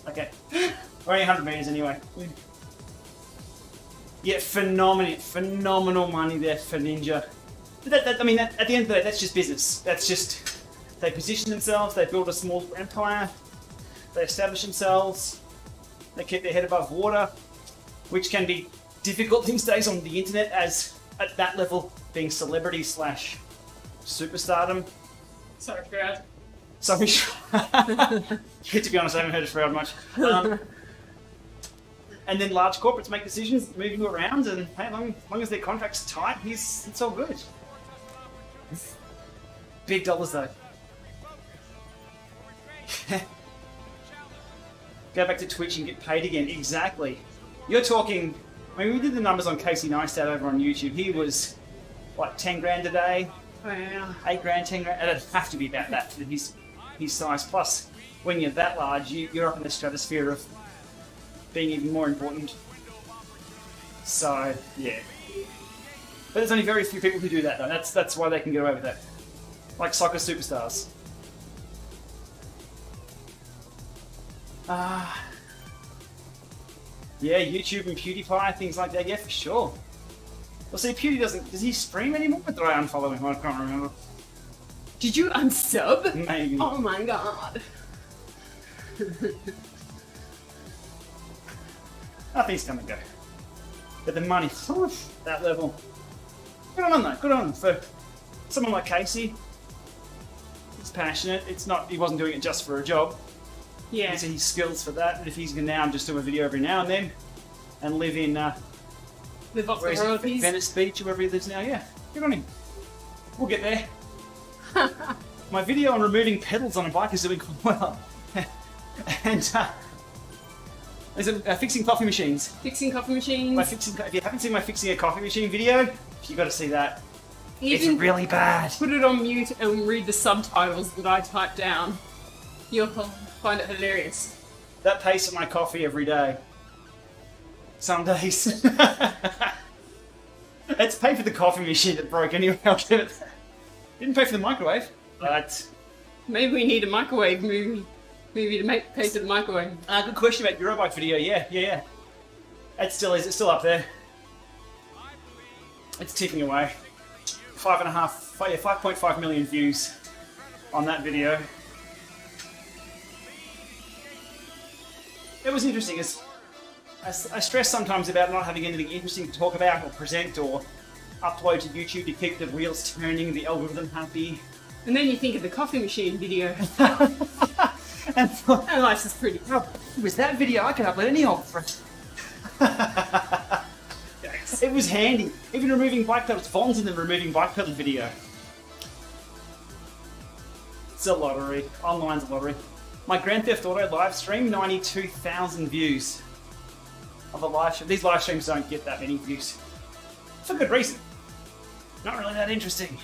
Okay. We're only 100 meters anyway. Yeah, phenomenal money there for Ninja. But at the end of the day, that's just business. That's just... They position themselves, they build a small empire, they establish themselves, they keep their head above water, which can be difficult these days on the internet as at that level being celebrity / superstardom. Sorry, Shroud. Sorry, to be honest, I haven't heard of Shroud much. And then large corporates make decisions, moving you around, and hey, as long as their contract's tight, it's all good. Big dollars though. Go back to Twitch and get paid again. Exactly. You're talking... I mean, we did the numbers on Casey Neistat over on YouTube. He was, 10 grand a day? Oh, yeah. 8 grand, 10 grand? It'd have to be about that for his size. Plus, when you're that large, you're up in the stratosphere of being even more important. So, yeah. But there's only very few people who do that, though. That's why they can get away with that. Like soccer superstars. Yeah, YouTube and PewDiePie, things like that, yeah, for sure. Well, see, Pewdie does he stream anymore? Or did I unfollow him? I can't remember. Did you unsub? Maybe. Oh my god. Nothing's gonna go. But the money, that level. Good on him though, good on him. For someone like Casey, he's passionate. It's not, he wasn't doing it just for a job. Yeah. He's his skills for that. And if he's going to now just do a video every now and then and live in live off the royalties. Venice Beach or wherever he lives now, yeah, good on him. We'll get there. My video on removing pedals on a bike is doing quite well. And there's fixing coffee machines. Fixing coffee machines. If you haven't seen my fixing a coffee machine video, you got to see that. It's Even really bad. Put it on mute and read the subtitles that I typed down. You'll find it hilarious. That pays for my coffee every day. Some days. It's paid for the coffee machine that broke anyway. I'll give it. Didn't pay for the microwave, but maybe we need a microwave movie to pay for the microwave. Good question about Eurobike video. Yeah. It still is. It's still up there. It's ticking away. 5.5 million views on that video. It was interesting. I stress sometimes about not having anything interesting to talk about or present or upload to YouTube to keep the wheels turning, the algorithm happy. And then you think of the coffee machine video. And thought, oh, life is pretty. Oh, it was that video, I could upload any old friend. It was handy. Even removing bike pedals, Vaughn's in the removing bike pedal video. It's a lottery. Online's a lottery. My Grand Theft Auto live stream, 92,000 views of a live stream. These live streams don't get that many views. For good reason. Not really that interesting.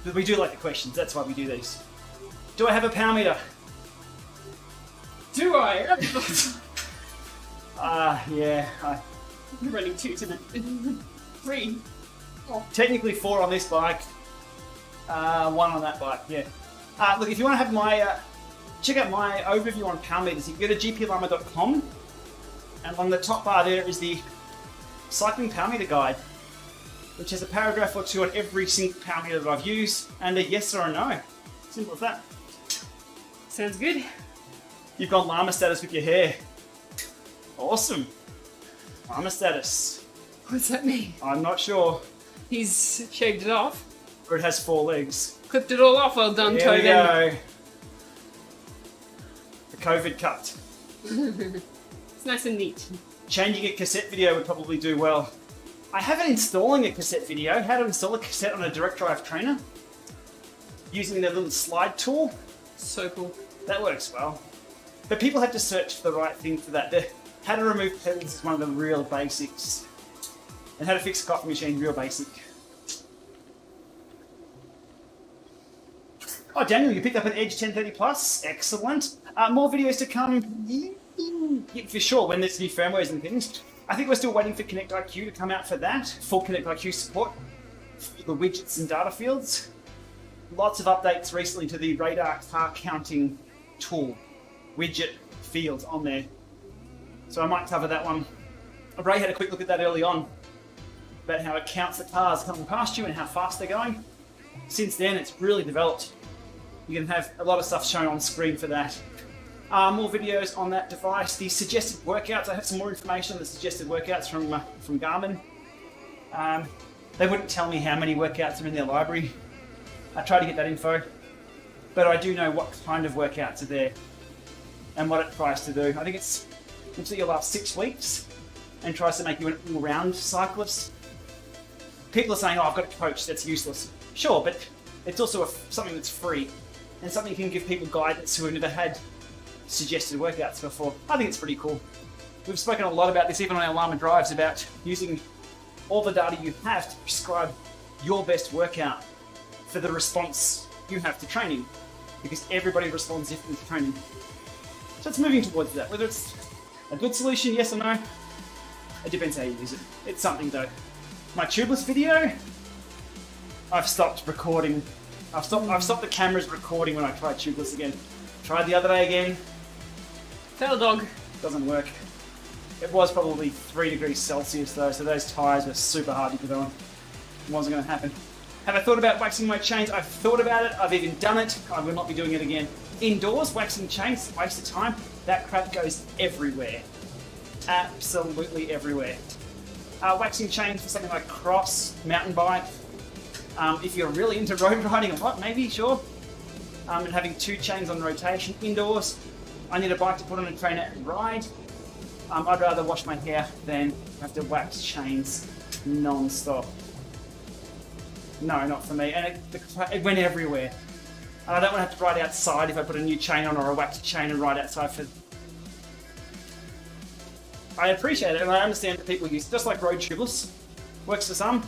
But we do like the questions, that's why we do these. Do I have a power meter? Do I? Yeah. I'm running 2 tonight. 3. Technically 4 on this bike, 1 on that bike, yeah. Look, if you want to have my, check out my overview on power meters, you can go to Gplama.com, and on the top bar there is the cycling power meter guide, which has a paragraph or 2 on every single power meter that I've used, and a yes or a no. Simple as that. Sounds good. You've got Lama status with your hair. Awesome. Lama status. What's that mean? I'm not sure. He's shaved it off. Or it has 4 legs. Clipped it all off. Well done, There we Togan. go. The COVID cut. It's nice and neat. Changing a cassette video would probably do well. I haven't installing a cassette video. How to install a cassette on a direct drive trainer? Using the little slide tool. So cool. That works well. But people have to search for the right thing for that. How to remove pedals is one of the real basics. And how to fix a coffee machine, real basic. Oh, Daniel, you picked up an Edge 1030 Plus. Excellent. More videos to come. Yeah, for sure, when there's new firmwares and things. I think we're still waiting for Connect IQ to come out for that. Full Connect IQ support for the widgets and data fields. Lots of updates recently to the radar car counting tool widget fields on there. So I might cover that one. Ray had a quick look at that early on about how it counts the cars coming past you and how fast they're going. Since then, it's really developed. You can have a lot of stuff shown on screen for that. More videos on that device. The suggested workouts. I have some more information on the suggested workouts from Garmin. They wouldn't tell me how many workouts are in their library. I try to get that info, but I do know what kind of workouts are there and what it tries to do. I think it's looks at your last 6 weeks and tries to make you an all-round cyclist. People are saying, "Oh, I've got a coach. That's useless." Sure, but it's also something that's free and something you can give people guidance who have never had suggested workouts before. I think it's pretty cool. We've spoken a lot about this even on our Lama drives about using all the data you have to prescribe your best workout for the response you have to training, because everybody responds differently to training. So it's moving towards that. Whether it's a good solution, yes or no, it depends how you use it. It's something though. My tubeless video, I've stopped recording. I've stopped the cameras recording when I tried tubeless again. Tried the other day again. Fail dog. Doesn't work. It was probably 3 degrees Celsius though, so those tyres were super hard to put on. It wasn't going to happen. Have I thought about waxing my chains? I've thought about it. I've even done it. I will not be doing it again. Indoors, waxing chains, waste of time. That crap goes everywhere. Absolutely everywhere. Waxing chains for something like cross, mountain bike. If you're really into road riding a lot, maybe, sure. And having 2 chains on rotation indoors. I need a bike to put on a trainer and ride. I'd rather wash my hair than have to wax chains non-stop. No, not for me. And it went everywhere. And I don't want to have to ride outside if I put a new chain on or a waxed chain and ride outside for... I appreciate it and I understand that people use it, just like road tubeless. Works for some.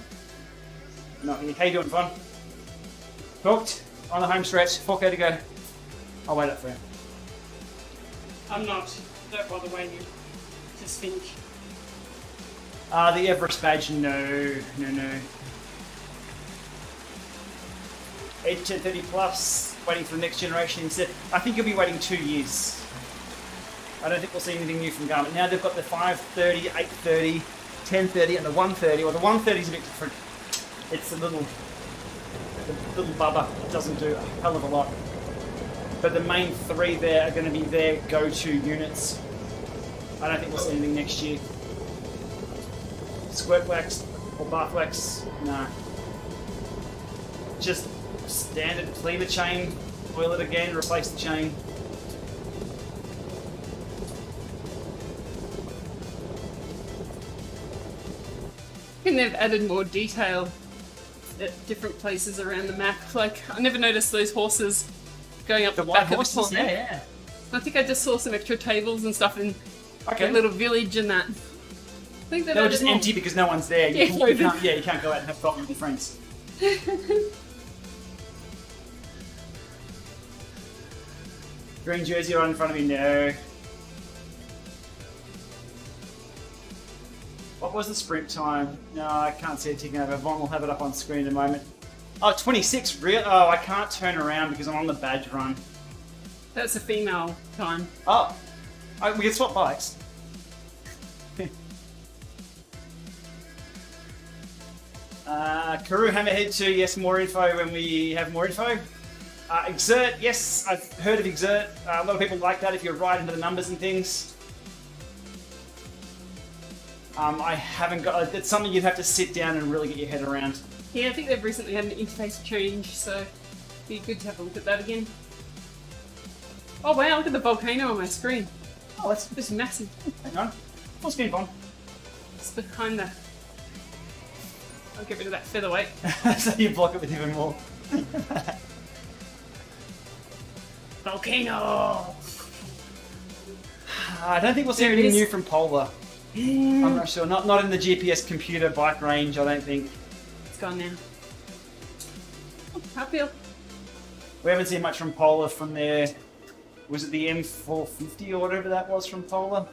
Not here. How you doing, Von? Hooked on the home stretch. 4K to go. I'll wait up for you. I'm not. Don't bother waiting. Just finish. The Everest badge, no. Edge 1030 Plus, waiting for the next generation instead. I think you'll be waiting 2 years. I don't think we'll see anything new from Garmin. Now they've got the 530, 830, 1030 and the 130. Well, the 130 is a bit different. It's a little bubba. It doesn't do a hell of a lot. But the main 3 there are going to be their go-to units. I don't think we'll see anything next year. Squirt wax or bath wax, no. Just standard clean the chain, oil it again, replace the chain. And they've added more detail at different places around the map. Like, I never noticed those horses going up the back of the corner. Yeah. I think I just saw some extra tables and stuff in Okay. a little village and that. I think They were just empty because no one's there. You can't go out and have coffee with your friends. Green jersey right in front of me, no. What was the sprint time? No, I can't see it ticking over. Vaughn will have it up on screen in a moment. Oh, 26, really? Oh, I can't turn around because I'm on the badge run. That's a female time. Oh, we can swap bikes. Karoo Hammerhead 2, yes, more info when we have more info. Exert, yes, I've heard of Exert. A lot of people like that if you're right into the numbers and things. I haven't got, it's something you'd have to sit down and really get your head around. Yeah, I think they've recently had an interface change, so it'd be good to have a look at that again. Oh wow, look at the volcano on my screen. Oh, that's It's massive. hang on. Full screen, Vaughn. It's behind the... I'll get rid of that featherweight. So you block it with even more. Volcano! I don't think we'll see There it anything is. new from Polar. I'm not sure. Not in the GPS computer bike range, I don't think. It's gone now. Oh, I feel. We haven't seen much from Polar from their... Was it the M450 or whatever that was from Polar?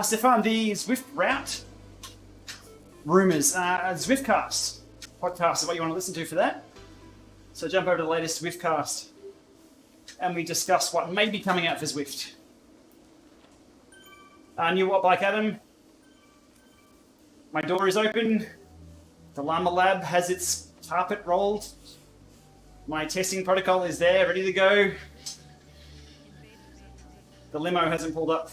Stefan, the Zwift route rumours. Zwiftcast podcast is what you want to listen to for that. So jump over to the latest Zwiftcast and we discuss what may be coming out for Zwift. New What Bike Adam. My door is open. The Lama lab has its carpet rolled. My testing protocol is there, ready to go. The limo hasn't pulled up.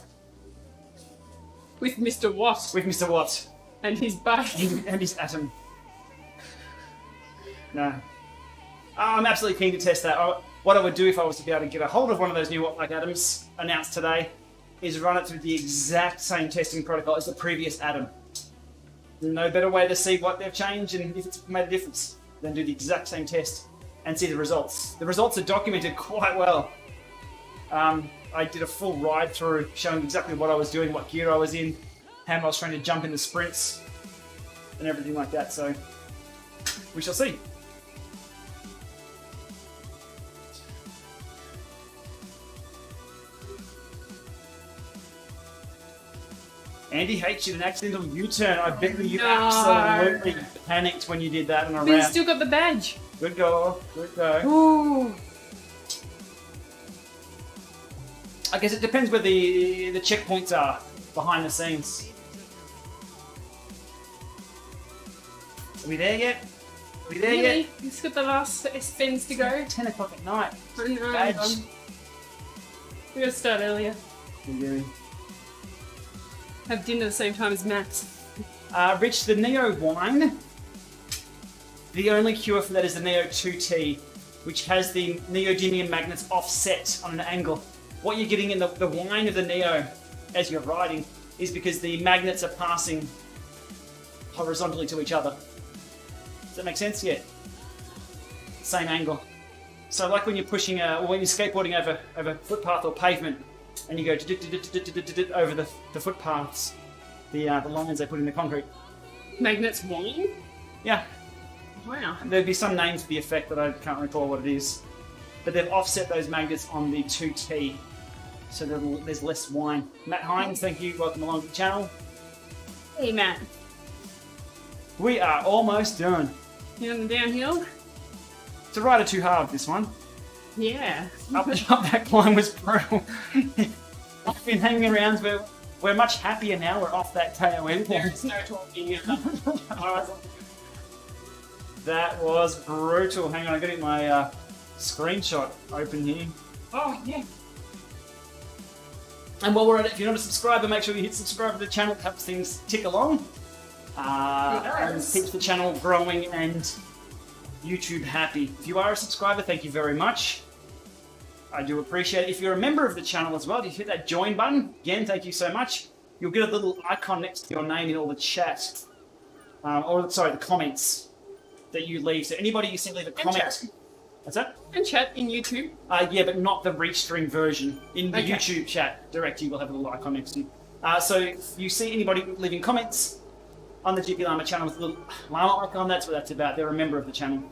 With Mr. Watt With Mr. Watt and his bike. and his Atom. No. I'm absolutely keen to test that. What I would do if I was to be able to get a hold of one of those new What Bike Atoms announced today is run it through the exact same testing protocol as the previous Atom. No better way to see what they've changed and if it's made a difference than do the exact same test and see the results. The results are documented quite well. I did a full ride through showing exactly what I was doing, what gear I was in, how I was trying to jump into sprints and everything like that, so we shall see. Andy H did an accidental U-turn. I bet you No. absolutely panicked when you did that on a But he's ramp. still got the badge. Good go, good go. Ooh. I guess it depends where the checkpoints are behind the scenes. Are we there yet? Are we there Really? yet? He's got the last spins to go. 10 o'clock at night. I know. Badge. We gotta start earlier. What are you doing? Have dinner at the same time as Max. Rich, the Neo wine. The only cure for that is the Neo 2T, which has the neodymium magnets offset on an angle. What you're getting in the wine of the Neo as you're riding is because the magnets are passing horizontally to each other. Does that make sense? Yeah. Same angle. So like when you're pushing, or when you're skateboarding over footpath or pavement, and you go over the footpaths, the lines they put in the concrete. Magnets wine? Yeah, Wow. there'd be some name for the effect that I can't recall what it is. But they've offset those magnets on the 2T, so there's less wine. Matt Hines, thank you, welcome along to the channel. Hey, Matt. We are almost done. You on the downhill? It's a rider too hard, this one. Yeah. Up that climb was brutal. I've been hanging around, but we're much happier now. We're off that tailwind. There's no talking. That was brutal. Hang on, I got to get my screenshot open here. Oh, yeah. And while we're at it, if you're not a subscriber, make sure you hit subscribe to the channel. It helps things tick along. And keeps the channel growing and YouTube happy. If you are a subscriber, thank you very much. I do appreciate it. If you're a member of the channel as well, you hit that join button. Again, thank you so much. You'll get a little icon next to your name in all the chat. The comments that you leave. So anybody you see leave a comment. chat. What's that? And chat in YouTube. Yeah, but not the Restream version. In the Okay. YouTube chat, direct you will have a little icon next to you. So if you see anybody leaving comments on the Gplama channel with a little llama icon, that's what that's about. They're a member of the channel.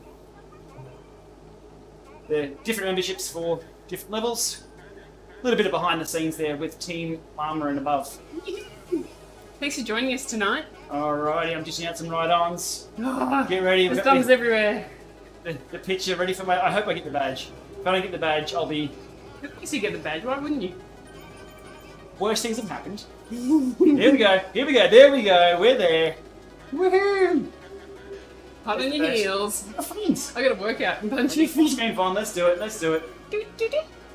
They're different memberships for different levels. little bit of behind the scenes there with Team Lama and above. Thanks for joining us tonight. Alrighty, I'm dishing out some ride-ons. Oh, Get ready. there's thumbs everywhere. The picture ready for my... I hope I get the badge. If I don't get the badge, I'll be... At least you get the badge, why wouldn't you? Worst things have happened. Here we go. Here we go. There we go. We're there. Woohoo! Hard on your heels. Oh, friends. I got a workout and punch Full you. screen Vaughn. Let's do it. Let's do it.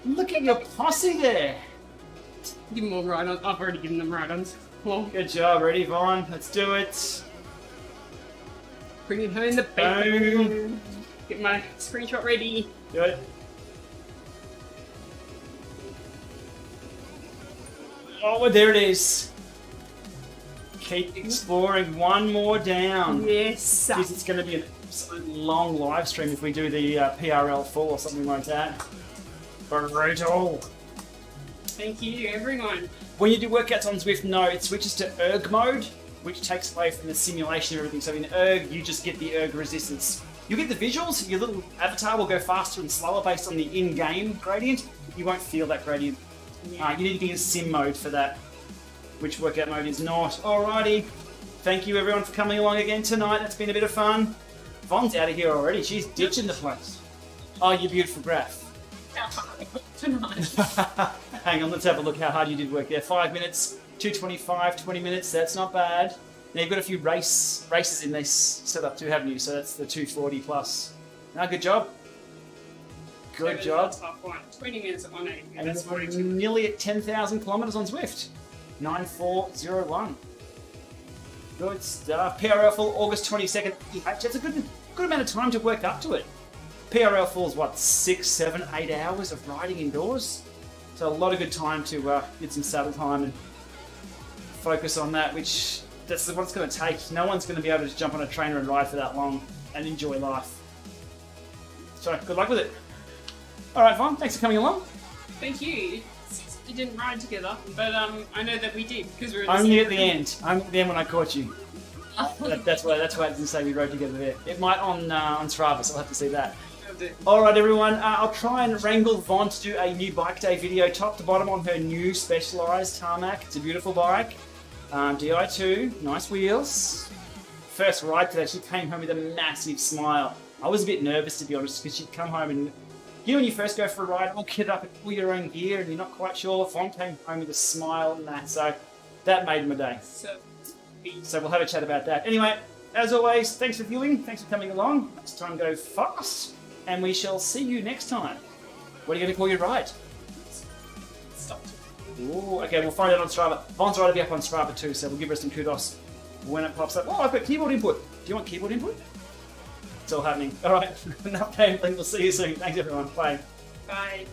Look at your posse there. Give them more ride-ons. I've already given them ride-ons. Well, Good job. Ready, Vaughn? Let's do it. bring it home in the Boom. Get my screenshot ready. Do it. Oh, well, there it is. Keep exploring. One more down. Yes. Jeez, it's going to be a long live stream if we do the PRL full or something like that. Brutal. Thank you, everyone. When you do workouts on Zwift, no, it switches to erg mode, which takes away from the simulation of everything. So in erg, you just get the erg resistance. You get the visuals, your little avatar will go faster and slower based on the in-game gradient. You won't feel that gradient. You need to be in sim mode for that, which workout mode is not. Alrighty, thank you everyone for coming along again tonight. That's been a bit of fun. Von's out of here already. She's ditching the place. Oh, you beautiful graph. Tonight. Hang on, let's have a look how hard you did work there. 5 minutes, 2:25, 20 minutes. That's not bad. Now you've got a few races in this setup too, haven't you? So that's the 240 plus. Now, good job. Good job. 20 minutes on 80. And That's we're 42. nearly at 10,000 kilometers on Zwift. 9401. Good stuff. PRL full August 22nd. That's a good amount of time to work up to it. PRL full is what, 6, 7, 8 hours of riding indoors? So a lot of good time to get some saddle time and focus on that, which that's what it's going to take. No one's going to be able to just jump on a trainer and ride for that long and enjoy life. So good luck with it. All right, Vaughn, thanks for coming along. Thank you. We didn't ride together, but I know that we did because we were in the Only same at the room. end. Only at the end when I caught you. That's why it didn't say we rode together there. It might on Strava, so I'll have to see that. Alright everyone, I'll try and wrangle Vaughn to do a new bike day video top to bottom on her new Specialized tarmac. It's a beautiful bike. Di2, nice wheels. First ride today, she came home with a massive smile. I was a bit nervous to be honest, because she'd come home and when you first go for a ride, all kit up and all your own gear and you're not quite sure. Vaughn came home with a smile and that, so that made my day. So we'll have a chat about that. Anyway, as always, thanks for viewing, thanks for coming along. It's time to go fast. And we shall see you next time. What are you going to call your ride? Stopped. Ooh, okay, we'll find out on Strava. Von's ride will be up on Strava too, so we'll give her some kudos when it pops up. Oh, I've got keyboard input. Do you want keyboard input? It's all happening. All right, enough gambling. We'll see you soon. Thanks, everyone. Bye. Bye.